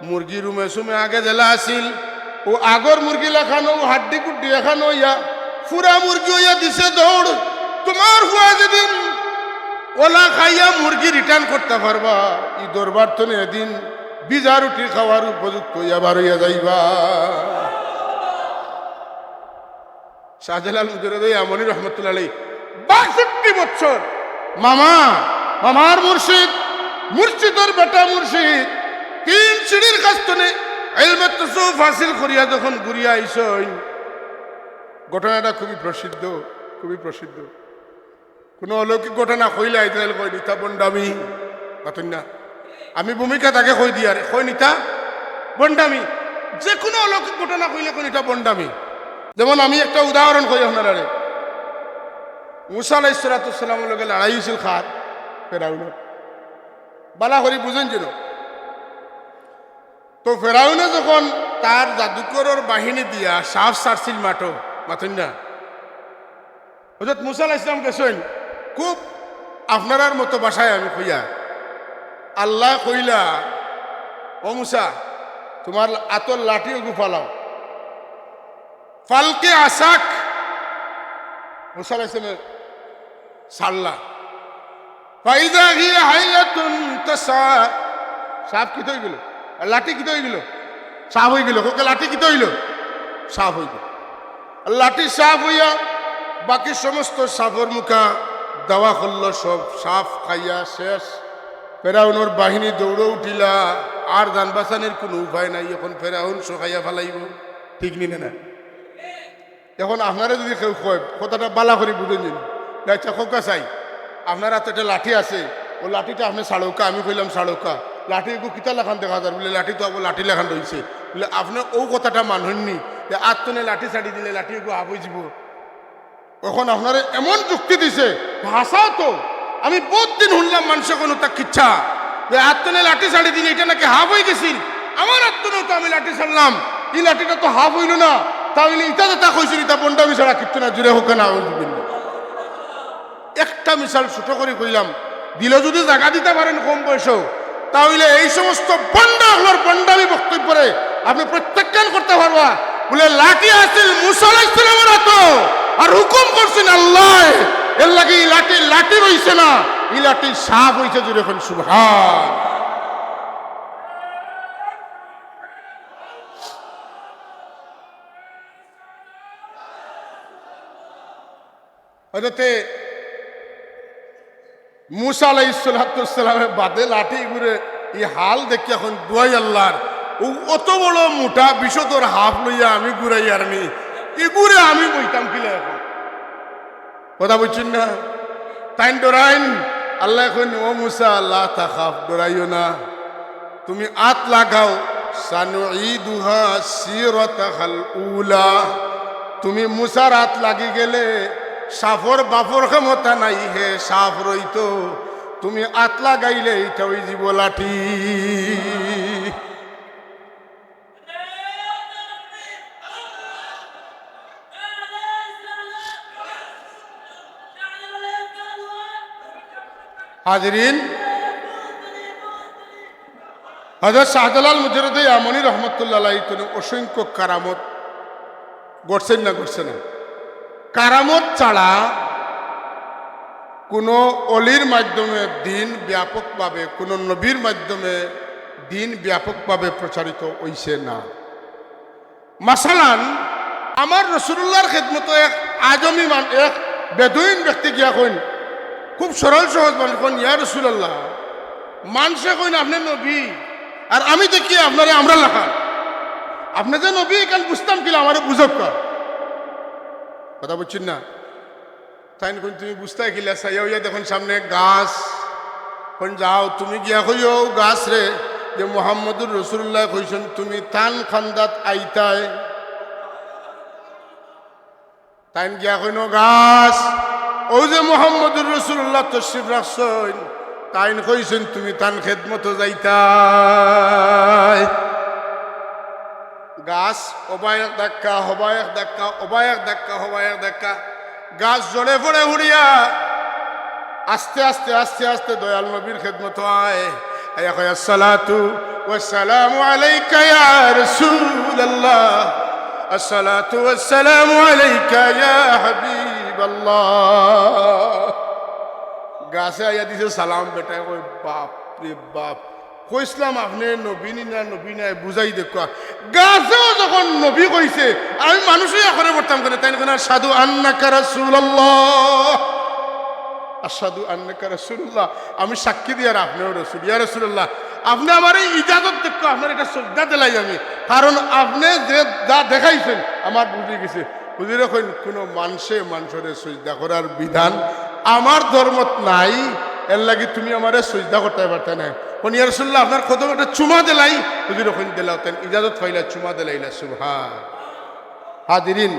মুরগি রুমে সুমে আগে জেলা আসিল, ও আগর মুরগি লাখানো হাড্ডি কুড্ডি এখানো ইয়া ফুরা মুরগি হইয়া দিছে দৌড়। তোমার হুয়া যেদিন ওলা খাইয়া মুরগি রিটার্ন করতে পারবা, ই দরবার তো এদিন বিজা রুটি খাওয়ার উপযুক্ত হইয়া বার হইয়া যাইবা। শাহজালাল মুজরদে আমনি রহমতুল্লাহ আলাইহি 62 বছর মামার মুর্শিদর বেটা মুর্শিদ 3 সিঁড়ির কাছ থেকে ইলমে তাসাউফ হাসিল করিয়া যখন ঘুরিয়া আইসই। ঘটনাটা খুবই প্রসিদ্ধ। কোনো অলৌকিক ঘটনা কইলে আইতাল কই নিতা বন্ডামি পাতন না। আমি ভূমিকা তাকে কই দিয়ার কই নিতা বন্ডামি। যে কোনো অলৌকিক ঘটনা কইলে কই নিতা বন্ডামি। যেমন আমি একটা উদাহরণ কই আপনারা, মুসা আলাইহিস সালামের লগে লড়াই হয়েছিল খার ফেরাউনের, বালা করি বুঝেন যেন। তো ফেরাউনে যখন তার জাদুকরের বাহিনী দিয়া সাফ সারছিল মাথুন না, হযরত মুসা আলাইহিস সালাম গেছেন খুব আপনার মতো বাসায়। আমি কইয়া আল্লাহ কইলা ও মুসা তোমার আতর লাঠি গুফালাও, ফালকে আসাক। মুসা আলাইহিস সালাম সাল্লা ফাইদা হিয়া হাইয়াতুন তাসা। সাপ কি তৈ গেল লাঠি কিতে হয়ে গেল, সাফ হয়ে গেল। ওকে লাঠি কিতে হইল, সাফ হয়ে গেল। লাঠি সাফ হইয়া বাকি সমস্ত সাফর মুখা দাওয়া করল, সব সাফ খাইয়া শেষ। ফেরাউনের বাহিনী দৌড়ে উঠিলা, আর যান বাঁচানোর কোনো উপায় নাই। এখন ফেরাউন সখাইয়া ফেলাইব, ঠিক নিনে না। এখন আপনারা যদি কেউ কয় কথাটা বালা করে বুঝেন নিন, আচ্ছা খোকা চাই আপনার হাতে একটা লাঠি আছে, ও লাঠিটা আপনি ছাড়ৌকা, আমি কইলাম ছাড়ৌকা, লাঠি এগু কিতা লেখান দেখা যায় বলে লাঠি তো আবার লাঠি লেখান রয়েছে বলে আপনি ও কথাটা মানহননি যে আত্মনে লাঠি ছাড়ি দিলে লাঠি এগু হাফ হয়ে যাব। এখন আপনারা এমন যুক্তি দিছে, ভাষাও তো আমি বহুত দিন শুনলাম মানুষের কোনো তা কিচ্ছা যে আত্মনে লাঠি ছাড়ি দিলে এটা নাকি হাফ হয়ে গেছিল। আমার আত্মনেও তো আমি লাঠি ছাড়লাম, এই লাঠিটা তো হাফ হইল না, তাহলে ইটা যেটা কইছিল ইটা বন্ডামি ছাড়া কিচ্ছু না, জুড়ে হোক না। একটা মিশাল ছোট করে কইলাম, দিলে যদি জায়গা দিতে পারেন কম বয়সেও, তাহলে এই সমস্ত বন্ডাগুলোর বন্ডামি বক্তব্যে আপনি প্রত্যাখ্যান করতে পারবা। বলে লাঠি আসছিল মুসা আলাইহিস সালামের হাতে, আর হুকুম করছেন আল্লাহ, এর লাগে এই লাঠি লাঠি রইছে না, এই লাঠি সাপ হইছে। জুড়ে এখন সুবহান। হযরতে মুসা আলাইহিস সালামের বাদে লাঠি ঘুরে এই হাল দেখি এখন দুয়াই আল্লাহর, অত বড় মোটা বিশদর হাফ লইয়া আমি ঘুরাই আর নি এগুরে আমি বইতাম কিলা। এখন কথা বলছেন না, তাই ডরাইন। আল্লাহ এখন ও মুসা আল্লাহ তাখাফ, ডরাইও না, তুমি আত লাগাও, সানুঈদুহা সিরাতাহাল উলা। তুমি মুসার হাত লাগি গেলে সাফর বাফর ক্ষমতা নাই, হে সাফ রইতো, তুমি আতলা গাইলে এটা ওই জীব লাঠি। হাজরিন, হযরত শাহজালাল মুজাররদে ইয়ামানি রহমতুল্লাহ আলাইহি তিনি অসংখ্য কারামত গড়ছেন না, গড়ছে না। কারামত ছাড়া কোনো অলির মাধ্যমে দিন ব্যাপকভাবে, কোনো নবীর মাধ্যমে দিন ব্যাপকভাবে প্রচারিত হইছে না। মাসালান আমার রাসূলুল্লাহর খেদমত এক আজমি এক বেদুইন ব্যক্তি গিয়া কইন, খুব সরল সহজ মানুষ কইন, ইয়া রাসূলুল্লাহ, মানুষে কইন আপনি নবী, আর আমি দেখি আপনারে আমরা লেখা, আপনি যে নবী এখান বুঝতাম কিলা, আমার বুঝক। কথা বলছেন না, তাই কোন তুমি বুঝতে গেলে সাইয়া দেখুন সামনে গাছ, কোন যাও তুমি গিয়া কইও গাছ রে যে মুহাম্মদুর রাসূলুল্লাহ কইছেন তুমি তান খান্দাত আইতায়, তাই গিয়া কইন গাছ ও যে মুহাম্মদুর রাসূলুল্লাহ তশরিফ রাখছেন, তাই কইছেন তুমি তান খেদমত যাইতায়। গাছ অবায়ক ধাক্কা, হবায়ক ধাক্কা, অবায়ক ধাক্কা, হবায়ক ধাক্কা, গাছ জড়ে পড়ে উড়িয়া আস্তে আস্তে আস্তে আস্তে দয়াল নবীর খেদমত হয়। আসসালাতু ওয়াসসালামু আলাইকা ইয়া রাসূলুল্লাহ, আসসালাতু ওয়াসসালামু আলাইকা ইয়া হাবিবাল্লাহ। গাছে আইয়া দিছে সালাম, বেটা কই বাপ রে বাপ, কইসলাম আপনি নবী না নবী নাই বুঝাই দেখা। গাছেও যখন নবী কইছে আমি মানুষই এখনো পড়তাম কেন, তাই না আশহাদু আন্নাকা রাসূলুল্লাহ, আশহাদু আন্নাকা রাসূলুল্লাহ, আমি সাক্ষী দিয়ার আপনিও রাসূল। ইয়া রাসূলুল্লাহ, আপনি আমার এই ইজাজত দেখো, আপনার এটা শ্রদ্ধা দিলাই আমি, কারণ আপনি যে যা দেখাইছেন আমার বুঝে গেছে। বুঝিরে কইন কোনো মানুষের সজদা করার বিধান আমার ধর্মত নাই, এর লাগি তুমি আমার সজদা করতে পারতে না। কোন ইয়া রাসূলুল্লাহ আপনার কত একটা চুমা দিলাই, বুঝিরে কইন দিলাতেন, ইজাজত পাইলা চুমা দিলাইলা। সুবহান। হাজিরিন,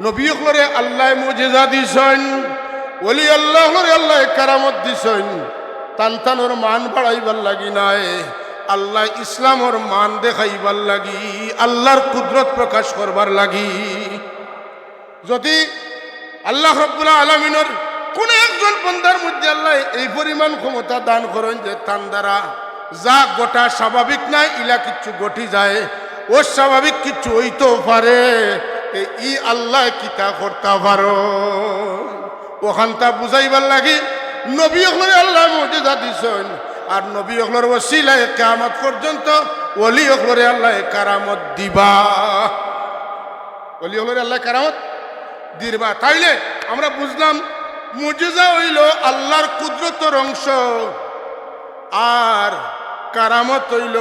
নবী হলরে আল্লাহ মুজিজা দিছেন, ওলি আল্লাহ হলরে আল্লাহ কারামত দিছেন, তানতানোর মান বাড়াইবার লাগি নাই, আল্লাহ ইসলামর মান দেখাইবার লাগি, আল্লাহর কুদরত প্রকাশ করবার লাগি। যদি আল্লাহ রাব্বুল আলামিনের কোন একজন বান্দার মধ্যে আল্লাহ এই পরিমাণ ক্ষমতা দান করেন যে তান দ্বারা যা গোটা স্বাভাবিক নাই ইলা কিচ্ছু ঘটি যায়, ও স্বাভাবিক কিচ্ছু হইতেও পারে, ই আল্লাহ কিতা করতে পারো, ওখানটা বুঝাইবার লাগি নবী হলরে আল্লাহ মুজিজা দিছেন। আর নবী হলর ওসিলায় কিয়ামত পর্যন্ত ওলি হলরে আল্লাহ কারামত দিবা, ওলি হলরে আল্লাহ কারামত দিবা। তাইলে আমরা বুঝলাম মুজিজা হইল আল্লাহর কুদরতের অংশ, আর কারামত হইল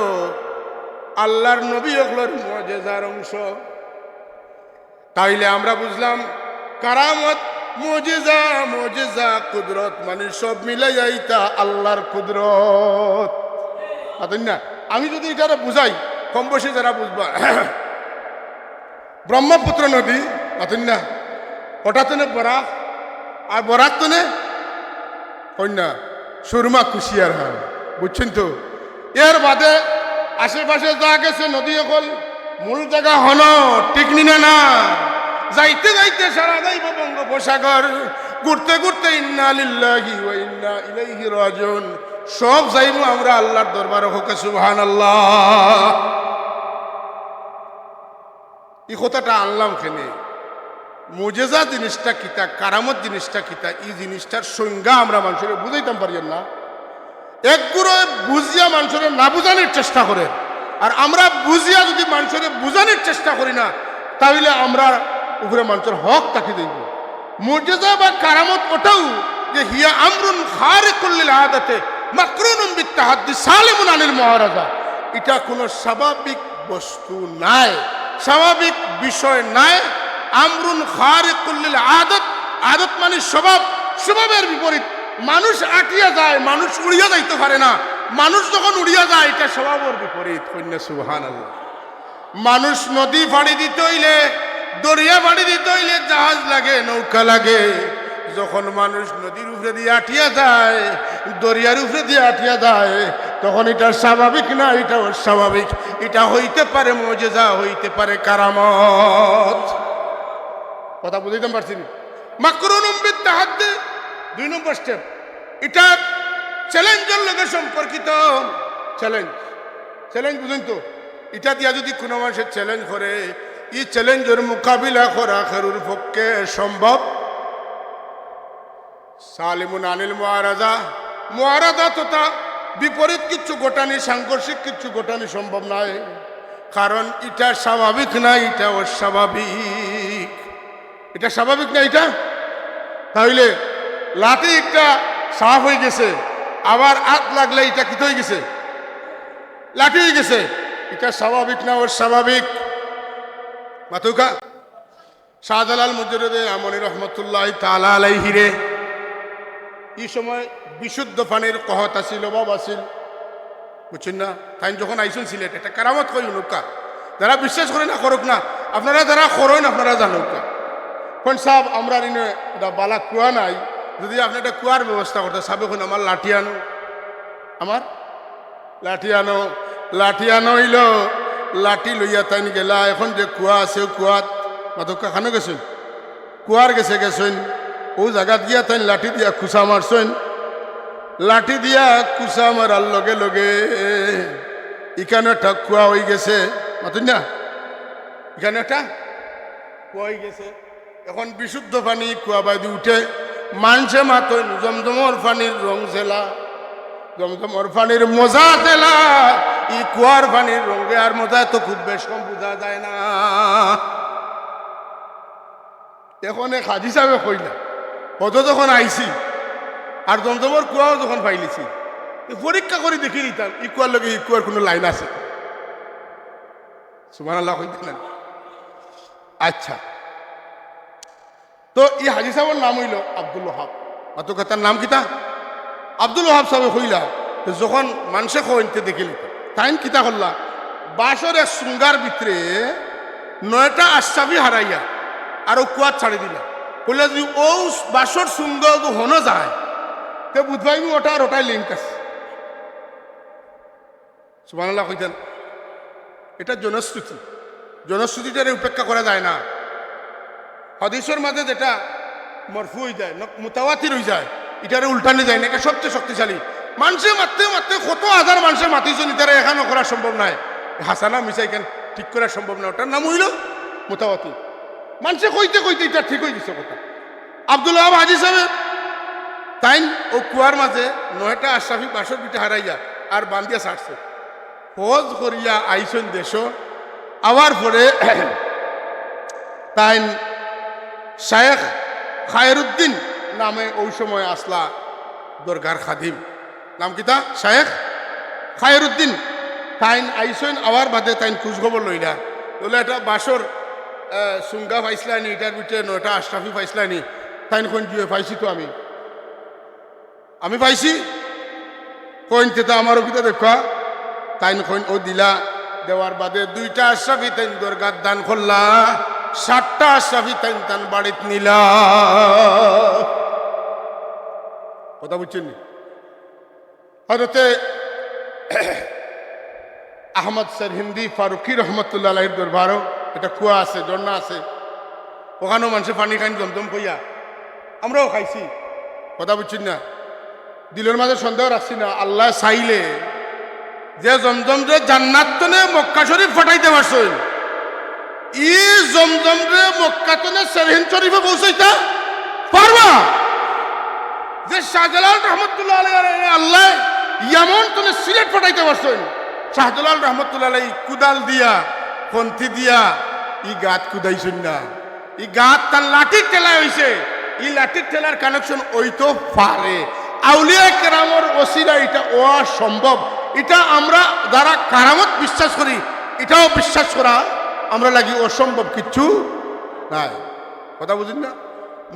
আল্লাহর নবী হলর মুজিজার অংশ। তাইলে আমরা বুঝলাম কারামত মুজিজা, মুজিজা কুদরত মানে সব মিলাই যাইতা আল্লাহর কুদরত। না আমি যদি এটা বুঝাই কম বয়সে যারা বুঝবা, ব্রহ্মপুত্র নদী না হঠাৎ বরাক, আর বরাক তো কন্যা সুরমা কুশিয়ার হাল, বুঝছেন তো। এর বাদে আশেপাশে যা গেছে নদী অকল মূল জায়গা হন টিকনি না, যাইতে যাইতে সারা যাইব বঙ্গোপসাগর, ঘুরতে ঘুরতে ইন্না লিল্লাহি ওয়া ইন্না ইলাইহি রাজিউন, সব যাইব আমরা আল্লাহর দরবারে। হোক সুবহানাল্লাহ। এই কথাটা আনলাম কেনে, মুজিজা জিনিসটা কিতা, কারামত জিনিসটা কিতা, এই জিনিসটার সংজ্ঞা আমরা মানুষের বুঝাইতাম পারি না। একগুলো বুঝিয়া মানুষের না বুঝানোর চেষ্টা করে, আর আমরা বুঝিয়া যদি মানুষের বুঝানোর চেষ্টা করি না, তাহলে আমরা উপরে মানুষের হক তাকে দেব। মুজিজা বা কারামত ওটাও যে হিয়া আমরুন খারিকুল লিল আদাতে মাকরুনুন বিত্তাহাদ্দি সালিমুন আনিল মুআরাজা, এটা কোনো স্বাভাবিক বস্তু নাই, স্বাভাবিক বিষয় নাই। আমরুন খারিকুল লিল আদাত, আদত মানে স্বভাব, স্বভাবের বিপরীত। মানুষ আটিয়া যায়, মানুষ উড়িয়া যাইতে পারে না, মানুষ যখন উড়িয়া যায় এটা স্বভাবের বিপরীত। কন্যা সুবহানাল্লাহ। মানুষ নদী পাড়ি দিতে হইলে, দরিয়া পাড়ি দিতে হইলে জাহাজ লাগে, নৌকা লাগে। যখন মানুষ নদীর উপরে দিয়ে আটিয়া যায়, দরিয়ার উপরে দিয়ে আটিয়া যায়, তখন এটা স্বাভাবিক না, এটা অস্বাভাবিক। এটা হইতে পারে মুজিজা, হইতে পারে কারামত। কথা বুঝাইতে পারছি না? মাকরুনুম বিত্তাহাদ্দি, 2 নম্বর স্টেপ। এটা চ্যালেঞ্জের লগে সম্পর্কিত। চ্যালেঞ্জ, চ্যালেঞ্জ বুঝেন তো। এটা দিয়া যদি কোনো মানুষের চ্যালেঞ্জ করে, এই চ্যালেঞ্জের মোকাবিলা করা খেরুর পক্ষে সম্ভব। সালিমুন আনিল মুআরাজা, মুআরাজা তথা বিপরীত কিছু ঘটানি, সাংঘর্ষিক কিছু ঘটানি সম্ভব নয়, কারণ এটা স্বাভাবিক না, এটা অস্বাভাবিক। এটা স্বাভাবিক না এটা। তাহলে লাঠি একটা সাফ হয়ে গেছে, আবার হাত লাগলে এটা কি হয়ে গেছে? লাঠি হয়ে গেছে। এটা স্বাভাবিক না অস্বাভাবিক? মাতুকা শাহজালাল মুজাদ্দিদ আমনি রহমতুল্লাহ তাআলা আলাইহি রে এই সময় বিশুদ্ধ পানির কহত আছিল, অভাব আছিল, বুঝছেন না? তাই যখন আইসুন সিলেট, এটা কারামত কই নৌকা। যারা বিশ্বাস করে না করুক না, আপনারা যারা করেন আপনারা জানুকা। কোন সাহেব আমরা বালা কুয়া নাই, যদি আপনি একটা কুয়ার ব্যবস্থা করতে সাহেব, এখন আমার লাঠি আনো, আমার লাঠি আনো, লাঠি আনো হইল, লাঠি লইয়া তাইন গেলা। এখন যে কুয়া আছে কুয়াত মাতকা খানো গেছেন, কুয়ার গেছে গেছেন, ও জায়গাত গিয়া তাই লাঠি দিয়া খুসা মারছেন। লাঠি দিয়া খুসা মারার লগে লগে এখানে একটা কুয়া হয়ে গেছে, মাতুন না, এখানে একটা কুয়া হয়ে গেছে। এখন বিশুদ্ধ পানি কুয়া বাদি উঠে, মানছে মাতন জমজমর পানির রং জেলা, জমজমর পানির মজা জেলা। এই কুয়ার পানির রঙে আর মজা তো খুব বেশ কম বোঝা যায় না। এখন হাজি সাহেবে কইলা, কত যখন আইছি আর জমজমর কুয়াও যখন পাইলিছি, পরীক্ষা করে দেখি নিতাম ই কুয়ার লগে ই কুয়ার কোনো লাইন আছে? সুবহানাল্লাহ কইতেন না? আচ্ছা, তো এই হাজি সাহেবের নাম হইল আব্দুল ওহাব। অত কথার নাম কিতা? আব্দুল ওহাব সাহেব হইলা। যখন মানুষে কইতে দেখিল, তাই কিতা করলা, বাঁশের এক সুঙ্গার ভিতরে 9টা আশরাফি হারাইয়া আর ও কুয়ার ছাড়ি দিলা। বললে যদি ও বাঁশের সুঙ্গ হনো যায়, তো বুধবাই ওটা আর ওটাই লিঙ্ক আছে। সুবহানাল্লাহ কইতেন। এটা জনশ্রুতি, জনশ্রুতিটারে উপেক্ষা করা যায় না। হাদিসের মাঝে যেটা মরফু হয়ে যায়, মুতাওয়াতির হয়ে যায়, এটারে উল্টানো যায় না। এটা সবচেয়ে শক্তিশালী। মানুষে মারতে মারতে কত হাজার মানুষের মাতিছেন, এটারে এখানো করা সম্ভব নয়। হাসানা মিশাই কেন ঠিক করা সম্ভব না। ওটার নাম হইল মুতাওয়াতি। মানুষে কইতে কইতে এটা ঠিক হয়ে গেছে কথা। আব্দুল ওহাব হাজি সাহেব তাই ও কুয়ার মাঝে 9টা আশরাফি বাঁশের পিঠে হারাইয়া আর বান্ধিয়া ছাড়ছে। হজ করিয়া আইসন দেশ আবার পরে তাই শায়েখ খায়রুদ্দিন নামে ওই সময় আসলা দরগার খাদিম নাম কিতা শায়েখ খায়রুদ্দিন তাইন আইসন আবার বাদে তাইন খোঁজখবর লইলা বলে এটা বাসর সুঙ্গা পাইছিলানি এটার ভিতরে নয়টা আশরাফি পাইছিলানি তাইন কোন দিয়ে পাইছি তো আমি পাইছি কইনতে তো আমার অভিজ্ঞতা দেখা তাইন কইন ও দিলা দেওয়ার বাদে 2টা আশরাফি তাইন দরগার দান করলা 7টা আশরাফি তাইন তান বাড়িত নিলা কথা বুঝছেন নি হযরতে আহমদ সরহিন্দি ফারুকি রহমতুল্লাহ আলাইহির দরবারও এটা কুয়া আছে ঝর্ণা আছে ওখানেও মানুষের পানি খাইন জমজম কইয়া আমরাও খাইছি কথা বুঝছেন না দিলের মাঝে সন্দেহ রাখছি না আল্লাহ চাইলে যে জমজম রে জান্নাত তনে মক্কা শরীফ ফাটাইতে পারছেন ই জমজম রে মক্কা তনে সরহিন্দ শরীফে পৌঁছাইতা পারবা যে শাহজালাল রহমতুল্লাহ আলাইহি আল্লাহ ইয়ামন তনে সিলেট ফাটাইতে পারছেন শাহজালাল রহমতুল্লাহ আলাইহি কুদাল দিয়া পন্থী দিয়া ই গাত কুদাইছেন না ই গাত তার লাঠির ঠেলা হইছে ই লাঠির ঠেলার কানেকশন ওইতো পারে আউলিয়া কেরামর ওসিলা এটা ওয়া সম্ভব এটা আমরা যারা কারামত বিশ্বাস করি এটাও বিশ্বাস করা আমরা লাগি অসম্ভব কিচ্ছু নাই কথা বুঝুন না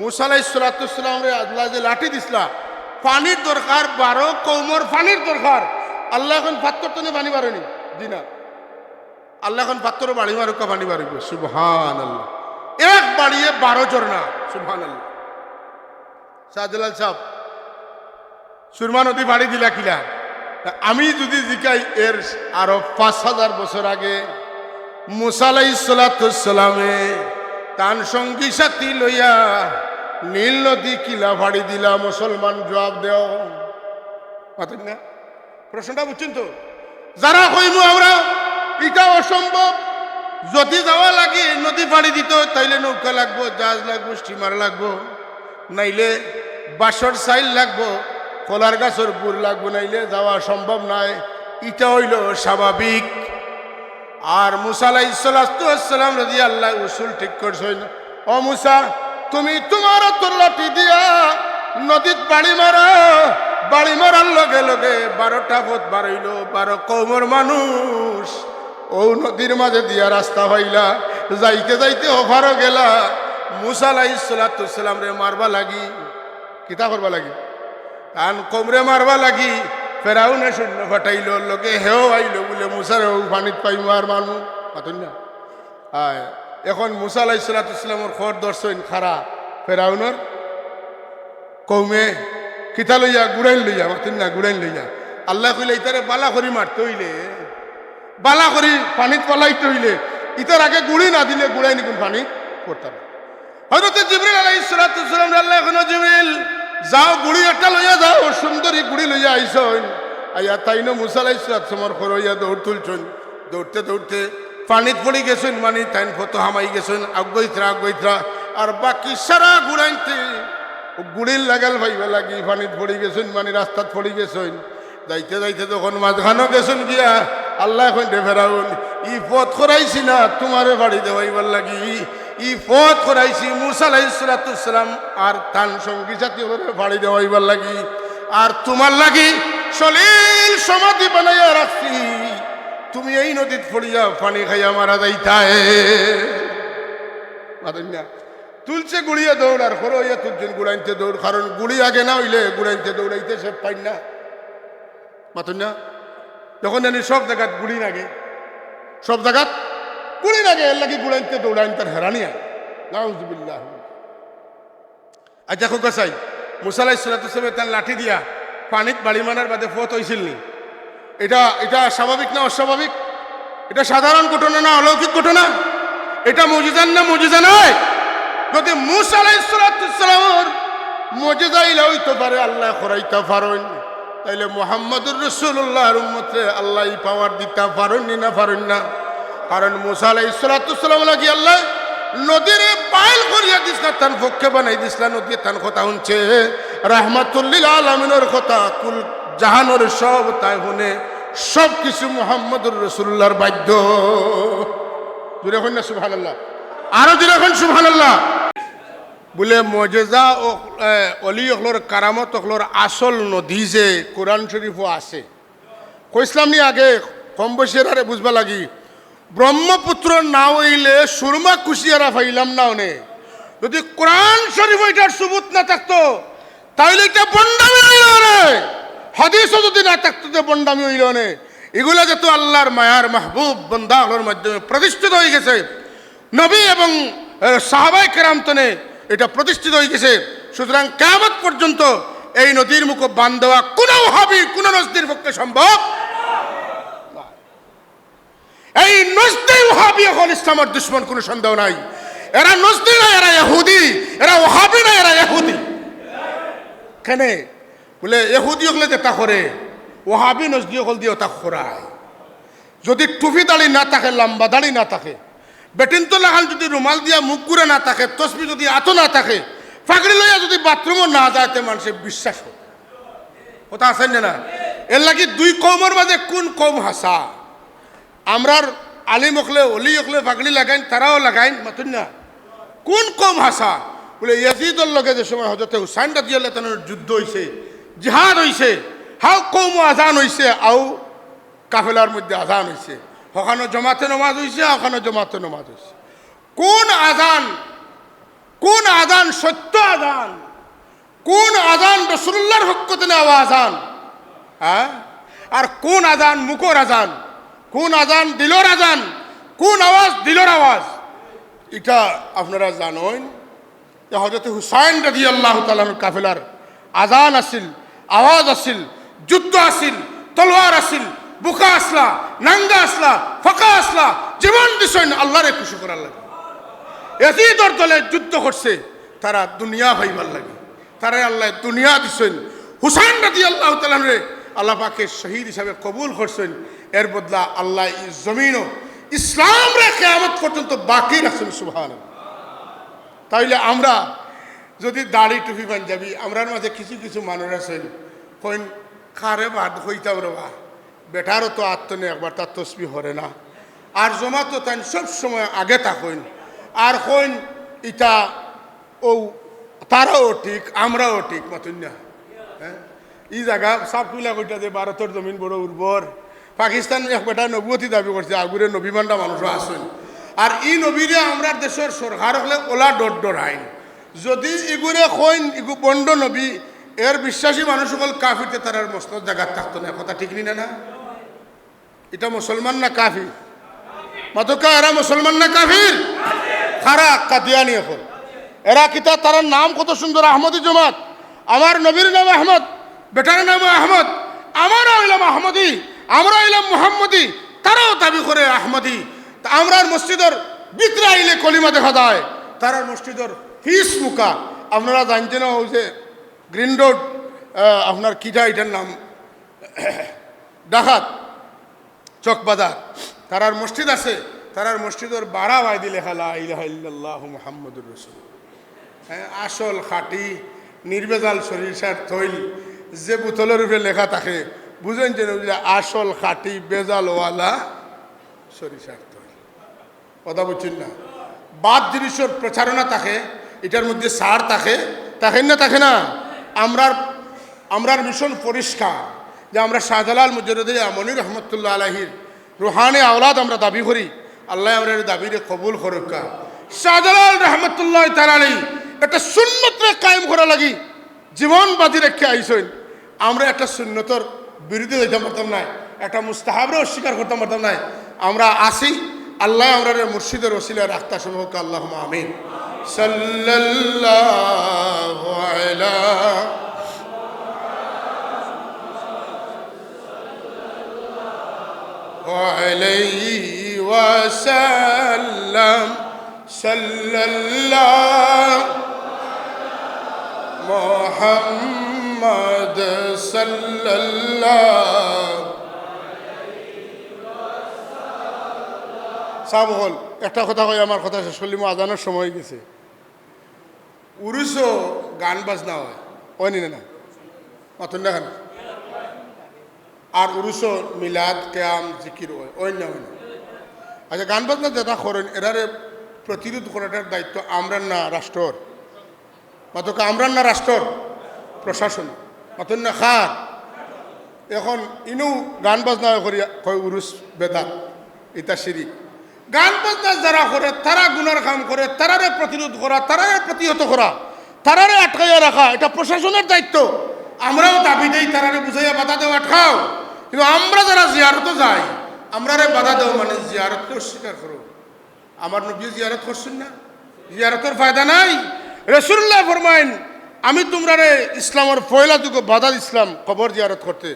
মুসা আলাইহিস সালাম রে আল্লাহ যে লাঠি দিছলা পানির দরকার 12 কওমর পানির দরকার আল্লাহ এখন পাত্তর তনে পানি বাড়েনি জি না আল্লাহ এখন পাত্তর বাড়ি মারুকা পানি বাড়িব সুবহানাল্লাহ এক বাড়িয়ে 12 ঝর্ণা সুবহানাল্লাহ শাহজালাল সাহেব সুরমা নদী বাড়ি দিলা কিলা আমি যদি জিকাই এর আরো 5000 বছর আগে মুসা আলাইহিস সালামে তান সঙ্গী সাথী লইয়া নীল নদী কিলা ভাড়ি দিলা মুসলমান জবাব দেও পাতেন না প্রশ্নটা বুঝছেন তো যারা কইমু আমরা এটা অসম্ভব যদি যাওয়া লাগে নদী পাড়ি দিত তাইলে নৌকা লাগবো জাহাজ লাগবো স্টিমার লাগবো নাইলে বাসর সাইল লাগবো কলার গাছর বুর লাগবো নাইলে যাওয়া সম্ভব নয় এটা হইল স্বাভাবিক আর মুসা আলাইহিস সালাম রাদিয়াল্লাহু উসুল ঠিক করছেন ও মুসা তুমি তোমার তোর লাঠি দিয়া নদীত বাড়ি মারার লগে লগে 12টা পথ বাড়াইল 12 কওমের মানুষ ও নদীর মাঝে দিয়া রাস্তা হইলা যাইতে যাইতে ওভারও গেলা মুসা আলাইহিস সালাম রে মারবা লাগি কিতা করবা লাগি কান কমরে মারবা লাগি ফেরাউনে সৈন্য ফাটাইল লোকে হেও আইলো বলে মুসার পানিত পাই মার মানু পাতুন না এখন মুসা আলাইহিস সালামের খবর দর্শন খারা ফেরাউনের কৌমে কিতা লইয়া গুড়াইন লইয়া মাতুন না গুড়াইন লইয়া আল্লাহ কইলে ইতারে বালা করি মারতে হইলে বালা করি পানিত পালাইতে হইলে ইতার আগে গুড়ি না দিলে গুড়াই নিকুন পানি করতে হবে হযরত জিবরিল আলাইহিস সালাম আল্লাহ এখন জিবরিল যাও গুড়ি একটা লইয়া যাও সুন্দরী গুড়ি লইয়া আইসন আইয়া তাইনো মুসা আলাইহিস সালামের খরইয়া দৌড় তুলছন দৌড়তে দৌড়তে পানিত পড়ি গেছেন মানে তাইন ফত হামাই গেছেন আগুইত্রা আর বাকি সারা গুড়াইতে গুড়ির লাগাল ভাইবা লাগি পানিত পড়ি গেছেন মানে রাস্তাত পড়ি গেছেন যাইতে যাইতে তখন মাঝখানো গেছেন গিয়া আল্লাহ এখন ফেরাউন ই পথ করাইছি না তোমারে বাড়ি দেওয়াইবার লাগি ই পথ করাইছি মুসা আলাইহিস সালাম আর তান সঙ্গী সাথী বাড়ি দেওয়াইবার লাগি আর তোমার লাগি সলিল সমাধি বানাইয়া রাখছি তুমি এই নদীত পড়িয়া পানি খাইয়া মারা যাইতায় না তুলছে গুড়িয়া দৌড় আর হইয়া তুলছেন গুড়াইতে দৌড় কারণ গুড়ি আগে না হইলে গুড়াইতে দৌড়াইতে সে পাই না মাতুন না যখন জানি সব জায়গাত গুড়ি লাগে সব জায়গাত গুড়ি লাগে এর লাগি গুড়াইতে দৌড়াইন তার হেরানি আয় নাউজুবিল্লাহ আচ্ছা খোকা চাই মুসা আলাইহিস সালাম তার লাঠি দিয়া পানিত বাড়ি মারার বাদে ফত হয়েছিল নি এটা স্বাভাবিক না অস্বাভাবিক এটা সাধারণ ঘটনা না অলৌকিক ঘটনা এটা মুজিজান না মুজিজা নয় যদি মুসা আলাইহিস সালামের মুজিজা ইলা হইতে পারে আল্লাহ করাইতে পারেন তাইলে মুহাম্মদুর রাসূলুল্লাহর উম্মতে আল্লাহ পাওয়ার দিতে পারেন না পারেন না কারণ মুসা আলাইহিস সালাম লাগি আল্লাহ নদীর পাইল করিয়া দিসলা তান পক্ষে বানাই দিসলা নদী তান কথা শুনছে রাহমাতুল লিল আলামিনের কথা কুল জাহানের সব তাই শুনে সব কিছু মুহাম্মদুর রাসূলুল্লাহর বাধ্য। জুড়ে হন না সুবহানাল্লাহ, আরো জুড়ে হন সুবহানাল্লাহ। বলে মজেজা ও অলি অখলোর কারামত অখলোর আসল নদী যে কোরআন শরীফও আছে। কইসলাম নি আগে কম বয়সের আরে বুঝবা লাগি, ব্রহ্মপুত্র না হইলে সুরমা কুশিয়ারা ফাইলাম না অনে। যদি কোরআন শরীফ এটার সুবুত না থাকতো তাহলে এটা বন্ডামি হইল রে। হাদিসও যদি না থাকতো তো বন্ডামি হইল নে। এগুলা যত আল্লাহর মায়ার মাহবুব বন্দাগুলোর মাধ্যমে প্রতিষ্ঠিত হয়ে গেছে, নবী এবং সাহাবায়ে কেরাম তনে এটা প্রতিষ্ঠিত হয়ে গেছে। সুতরাং কিয়ামত পর্যন্ত এই নদীর মুখ বান দেওয়া কোনো ওহাবি কোনো নজদির পক্ষে সম্ভব। এই নজদি ওহাবি এখন ইসলামের দুশ্মন, কোনো সন্দেহ নাই। এরা নজদি না, এরা ইহুদি। এরা ওহাবি না, এরা ইহুদি। কেন বলে ইহুদি হলে যেটা করে, ওহাবি নজদি হল দিয়ে ওটা খোরায়। যদি টুপি দাড়ি না থাকে, লম্বা দাড়ি না থাকে, বেটিন তো লাগান যদি রুমাল দিয়া মুখ ঘুরে না থাকে, তসবি যদি আতো না থাকে, ফাঁকড়ি লইয়া যদি বাথরুমও না যাইতে মানুষের বিশ্বাস হয়। কথা আছেন না? এর লাগি দুই কৌমের মাঝে কোন কৌম হাসা। আমরার আলিম হকলে অলি হকলে ফাঁকড়ি লাগাইন, তারাও লাগাইন মাতুন না। কোন কৌম হাসা বলে ইয়াজিদর লগে যে সময় হজরতে হুসাইন রাদিয়াল্লাহু তাআলার যুদ্ধ হইছে, জিহাদ হইছে, হাও কৌম আজান হইছে, আও কাফেলার মধ্যে আজান হইছে, ওখানে জমাতে নমাজ হইছে, ওখানে জমাতে নমাজ হইছে। কোন আজান, কোন আজান সত্য আজান, কোন আজান রাসূলুল্লাহর হকতে নেওয়া আজান, হ্যাঁ? আর কোন আজান মুখর আজান, কোন আজান দিলর আজান, কোন আওয়াজ দিলর আওয়াজ, এটা আপনারা জানেন। হযরত হুসাইন রাদিয়াল্লাহু তাআলার কাফেলার আজান আসিল, আওয়াজ আসিল, যুদ্ধ আসিল, তলোয়ার আসিল, বুকা আসলা, নাঙ্গা আসলা, ফাঁকা আসলা, জীবন দিছেন আল্লাহরে খুশি করার লাগে। ইয়াজিদর দলে যুদ্ধ করছে, তারা দুনিয়া হইবার লাগে, তারা আল্লাহ দুনিয়া দিছেন। হুসাইন রাদিয়াল্লাহু তাআলা রে আল্লাহ পাকে শহীদ হিসাবে কবুল করছেন। এর বদলা আল্লাহ এই জমিনও ইসলাম রে কিয়ামত পর্যন্ত বাকি রাখছেন। সুবহানাল্লাহ। তাইলে আমরা যদি দাড়ি টুপি পাঞ্জাবি, আমরার মাঝে কিছু কিছু মানুষ আছেন কইন খারে বাদ হইতাম রে বা বেটারও তো আত্মনে একবার তার তসবি হরে না, আর জমা তো তাই সব সময় আগে থাকেন, আর কইন ইটা ও তারাও ঠিক আমরাও ঠিক মাতুন না। হ্যাঁ, এই জায়গা সাপ তুলা কইটা যে ভারতের জমিন বড় উর্বর। পাকিস্তান এক বেটা নবুয়তি দাবি করছে, আগুরে নবী মান্ডা মানুষও আসেন। আর ই নবীরে আমরা দেশের সরকার হলে ওলা ডর আইন। যদি ইগুরে কইন ইগু বন্ড নবী, এর বিশ্বাসী মানুষ সকল কাফিরতে তার মসনদ জায়গা থাকতো না। কথা ঠিক নিনা না? এটা মুসলমান না কাফির? মাতকা এরা মুসলমান না কাফির? খারা কাদিয়ানি এখন এরা কিতা, তার নাম কত সুন্দর, আহমদি জমাত। আমার নবীর নাম আহমদ, বেটার নাম আহমদ, আমারও হইলাম আহমদি, আমরা হইলাম মুহাম্মদি, তারাও দাবি করে আহমদি। আমরার মসজিদের ভিতরে আইলে কলিমা দেখা যায়, তারার মসজিদের ফিস মুকা। আপনারা জানছেন ওই যে গ্রিন রোড, আপনার কিটা এটার নাম ডাকাত চকবাজার, তারার মসজিদ আছে, তারার মসজিদের বাড়া বাইদি লেখা লা ইলাহা ইল্লাল্লাহু মুহাম্মাদুর রাসূল। হ্যাঁ, আসল খাঁটি নির্ভেজাল সরিষার তৈল যে বোতলের উপরে লেখা থাকে, বুঝেন যে আসল খাঁটি বেজালওয়ালা সরিষার তৈল। কথা বুঝছেন না? বাদ জিনিসের প্রচারণা থাকে, এটার মধ্যে সার থাকে, থাকেন না থাকে না? আমরার মিশন পরিষ্কার যে আমরা শাহজালাল মুজাদ্দিদ আমনী রহমতুল্লাহ আলাইহির রুহানি আওলাদ আমরা দাবি করি। আল্লাহ আমরা দাবিরে কবুল করুকা। শাহজালাল রহমতুল্লাহ তাআলা আলাইহি একটা সুন্নতরে কায়েম করা লাগি জীবন বাজি রেখে আইসেন। আমরা একটা সুন্নতর বিরুদ্ধে যেতে পারতাম না, একটা মুস্তাহাবরে অস্বীকার করতে পারতাম না। আমরা আসি, আল্লাহ আমরা মুর্শিদের ওসিলা রাখতা সমুখ। আল্লাহুম্মা আমিন। সাল্লাল্লাহু আলা আলাইহি ওয়াসাল্লাম। সাল্লাল্লাহু মুহাম্মদ সাল্লাল্লাহু। সাব হল একটা কথা কই, আমার কথা শেষ করলি, আজানের সময় গেছে। উরুসও গান বাজনা হয়, হয়নি না? মাতুন না কেন? আর উরুস মিলাদ কেয়াম জিকির অন্য অন্য। আচ্ছা গান বাজনা যেটা করেন এরারে প্রতিরোধ করাটার দায়িত্ব আমরার না রাষ্ট্রর, মাত্র আমরার না রাষ্ট্রর প্রশাসন মাতন না খার। এখন ইনু গান বাজনা করিয়া কয় উরুস বেদাত এটা শিরিক। গান বাজনা যারা করে তারা গুনার কাম করে, তারারে প্রতিরোধ করা, তারারে প্রতিহত করা, তারারে আটকাইয়া রাখা এটা প্রশাসনের দায়িত্ব। আমরাও দাবি দেই তারারে বুঝাইয়া বাধা দেওয়া আটকাও, কিন্তু আমরা যারা জিয়ারত যাই আমরারে বাধা দেওয়া মানে জিয়ারতকে অস্বীকার করো। আমার নবী জিয়ারত করছেন না, জিয়ারতের ফায়দা নাই। রাসূলুল্লাহ ফরমাইন আমি তোমরারে ইসলামের পয়লা যুগ বাধা ইসলাম কবর জিয়ারত করতে,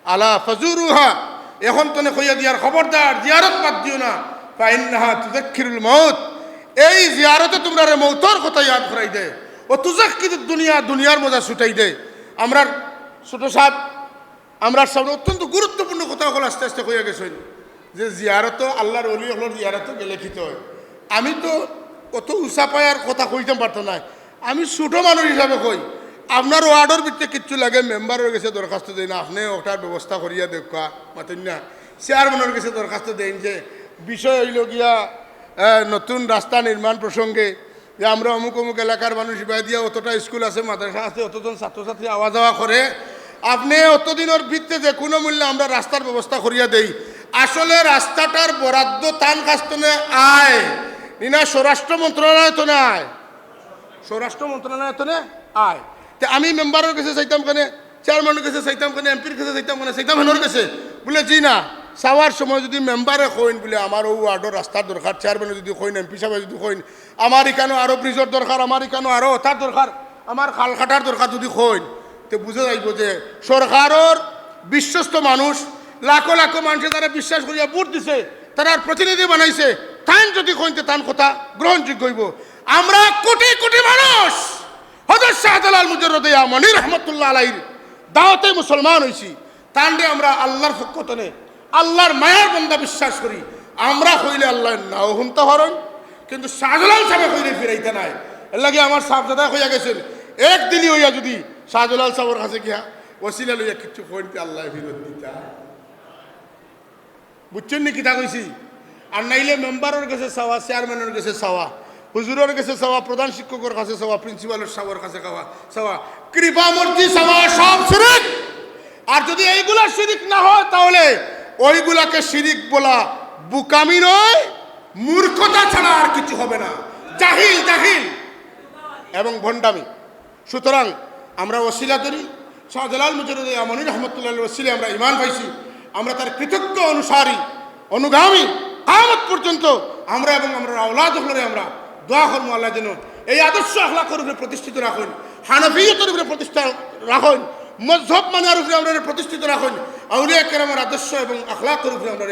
আলা ফাজুরুহা এখন তনে কইয়া দিয়ার খবরদার জিয়ারত বাদ দিও না, ফাইন্নাহা তুযাক্কিরুল মাউত এই জিয়ারতে তোমরারে মৌতর কথা ইয়াদ করাই দে, ও তুযাক্কিরুদ দুনিয়া দুনিয়ার মজা ছুটাই দে। আমরা ছোট সাহেব আমরা সামনে অত্যন্ত গুরুত্বপূর্ণ কথা হল আস্তে আস্তে কইয়া গেছেন যে জিয়ারত আল্লাহর ওলি হল জিয়ারত লিখিত হয়। আমি তো অত উঁচা পায়ার কথা কইতাম পারতো না, আমি ছোট মানুষ হিসাবে কই আপনার ওয়ার্ডের ভিতরে কিচ্ছু লাগে মেম্বার হয়ে গেছে দরখাস্ত দেন, আপনি ওটার ব্যবস্থা করিয়া দেখা মাতেন না। চেয়ারম্যানের কাছে দরখাস্ত দেন যে বিষয় হইল গিয়া নতুন রাস্তা নির্মাণ প্রসঙ্গে যে আমরা অমুক অমুক এলাকার মানুষ ইবাই দিয়া অতটা স্কুল আছে মাদ্রাসা আছে অতজন ছাত্রছাত্রী আওয়া যাওয়া করে, আপনি অতদিনের ভিত্তিতে যে কোনো মূল্যে আমরা রাস্তার ব্যবস্থা করিয়া দেই। আসলে রাস্তাটার বরাদ্দ তান কাস্তনে আয় না স্বরাষ্ট্র মন্ত্রণালয় তো আয়, স্বরাষ্ট্র মন্ত্রণালয় তো আয়। তো আমি মেম্বারের কাছে চাইতাম কেন, চেয়ারম্যানের কাছে চাইতাম কেন, এমপির কাছে চাইতাম কেন, চাইতাম হেনর কাছে বলে জি না চাওয়ার সময় যদি মেম্বারে কইন বলে আমার ও ওয়ার্ডের রাস্তার দরকার, চেয়ারম্যানে যদি কইন, এমপি সাহেব যদি কইন আমার এখানে আরও ব্রিজের দরকার, আমার এখানে আরও তার দরকার, আমার খাল খাটার দরকার যদি কইন, তো বুঝে যাইব যে সরকারের বিশ্বস্ত মানুষ লাখো লাখো মানুষের তারা বিশ্বাস করিয়া ভোট দিছে, তারা প্রতিনিধি বানাইছে, তান যদি কইতে তান কথা গ্রহণযোগ্য হইব। আমরা কোটি কোটি মানুষ হযরত শাহজালাল মুজাররদে ইয়ামানি রহমাতুল্লাহ আলাইহির দাওয়াতে মুসলমান হইছি, তানরে আমরা আল্লাহর ফকতনে আল্লাহর মায়ার বান্দা বিশ্বাস করি। আমরা কইলে আল্লাহ নাও হুনতে পারেন, কিন্তু শাহজালাল সাহেব কইলে ফিরাইতে নাই। এর লাগে আমার সাহেবজাদা কইয়া গেছেন একদিনই হইয়া যদি শাহজালাল সাহেবের কাছে গিয়া ওসিলা লইয়া কিছু কইতে আল্লাহ ফিরত দিতা। বুঝছেন নি কিতা কইছি? আর নাইলে মেম্বারের কাছে চাওয়া, চেয়ারম্যানের কাছে চাওয়া, হুজুরের কাছে চাওয়া, প্রধান শিক্ষকের কাছে চাওয়া, প্রিন্সিপালের সাহেবের কাছে চাওয়া, কৃপামূর্তি চাওয়া সব শিরিক। আর যদি এইগুলা শিরিক না হয় তাহলে ওইগুলাকে শিরিক বলা বুকামি নয়, মূর্খতা ছাড়া আর কিছু হবে না, জাহিল জাহিল এবং ভণ্ডামি। সুতরাং আমরা ওসিলা করি শাহজালাল মুজাররদে ইয়ামানি রহমাতুল্লাহ ওসিলে আমরা ঈমান পাইছি, আমরা তার কৃতজ্ঞ অনুসারী অনুগামী কিয়ামত পর্যন্ত আমরা এবং আমরা আওলাদ হলে আমরা দোয়া করবো আল্লাহ যেন এই আদর্শ আখলাকের উপরে প্রতিষ্ঠিত রাখুন, হানাফিয়তের উপরে প্রতিষ্ঠা রাখুন, মযহব মানার উপরে আমরা প্রতিষ্ঠিত রাখুন, আউলিয়া কেরামের আদর্শ এবং আখলাকের উপরে আমরা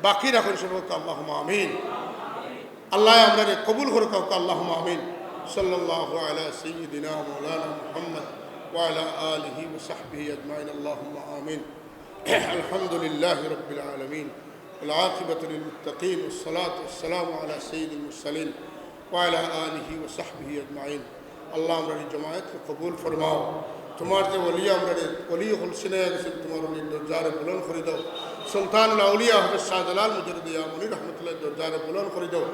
বাকি রাখুন। সর্বত আল্লাহুম্মা আমিন। আল্লাহ আমরা কবুল করুক, আল্লাহুম্মা আমিন। সাল্লাল্লাহু আলা সাইয়্যিদিনা মাওলানা মুহাম্মদ ওয়া আলা আলিহি ওয়া সাহবিহি আজমাইন। আল্লাহুম্মা আমিন। আলহামদুলিল্লাহি রাব্বিল আলামিন ওয়াল আকিবাতু লিল মুত্তাকিন ওয়াস সালাতু ওয়াস সালামু আলা সাইয়্যিদিল মুরসালিন ওয়া আলা আলিহি ওয়া সাহবিহি আজমাইন। আল্লাহ আমরা জামায়াতকে কবুল ফরমাও। তোমার যে ওলি আমরা ওলি হল সিনে গেছেন, তোমার ওলি দরজারে বুলন্দ করে দাও। সুলতানুল আউলিয়া হযরত শাহজালাল মুজাররদে ইয়ামানি রহমাতুল্লাহ দরজারে বুলন্দ করে দাও।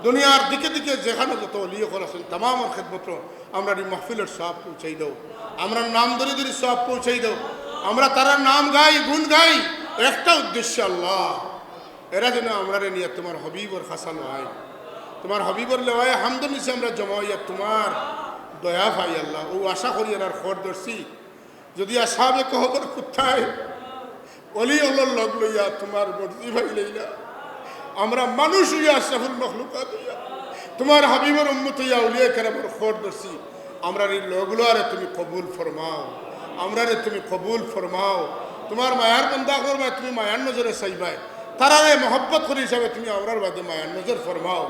দুনিয়ার দিকে দিকে যেখানে যত ওলি হল আছেন তামামের খেদমত আমরা এই মাহফিলের সওয়াব পৌঁছাই দাও, আমরা নাম ধরে ধরে সওয়াব পৌঁছাই দাও। আমরা তারা নাম গাই গুণ গাই একটা উদ্দেশ্য আল্লাহ এরা যেন আমরা নিয়ে তোমার হবিবর খাসা লয়, তোমার হবিবর লয় হামদুল নিচে আমরা জমাইয়া তোমার দয়া ভাই আল্লাহ ও আশা করি আর খর ধরছি। যদি আসাবে কহবর কোথায় অলি হলর লগ লইয়া তোমার বর্জি ভাই লইলা আমরা মানুষ হইয়া আশরাফুল মখলুকাত হইয়া তোমার হাবিবর উম্মত হইয়া উলিয়া কেরামের খর ধরছি। আমরা এই লগগুলো আরে তুমি কবুল ফরমাও, আমরা রে তুমি কবুল ফরমাও। তোমার মায়ার বন্দা করবাই, তুমি মায়ার নজরে চাইবাই, তারারে মহব্বত করে হিসাবে তুমি আমরার বাদে মায়ার নজর ফরমাও।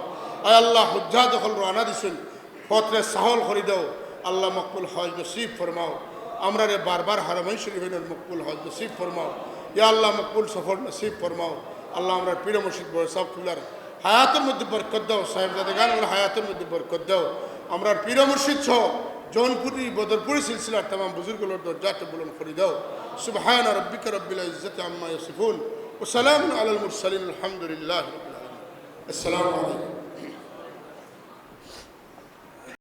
আয় আল্লাহ হুজ্জা যখন রানা দিছেন পথরে সাহল করে দাও। আল্লাহ মকবুল হজ নসিব ফরমাও। আমরা রে বারবার হারামাইন শরীফের মকবুল হজ নসিব ফরমাও। ইয়া আল্লাহ মকবুল সফর নসিব ফরমাও। আল্লাহ আমরা পীর মুর্শিদ বড় সাহেব কুলার হায়াতের মধ্যে বরকত দাও, সাহেবজাদেগান হায়াতের মধ্যে বরকত দাও। আমরা পীর মুর্শিদ সহ জৌনপুরি বদরপুরি সিলসিলার तमाम বুজুর্গগুলোর দরজাতে বুলন্দ করে দাও সুবহান রাব্বিকা রাব্বিল ইজ্জাতি আম্মা ইয়াসিফুন ওয়া সালামুন আলাল মুরসালিন আলহামদুলিল্লাহি রাব্বিল আলামিন আসসালামু আলাইকুম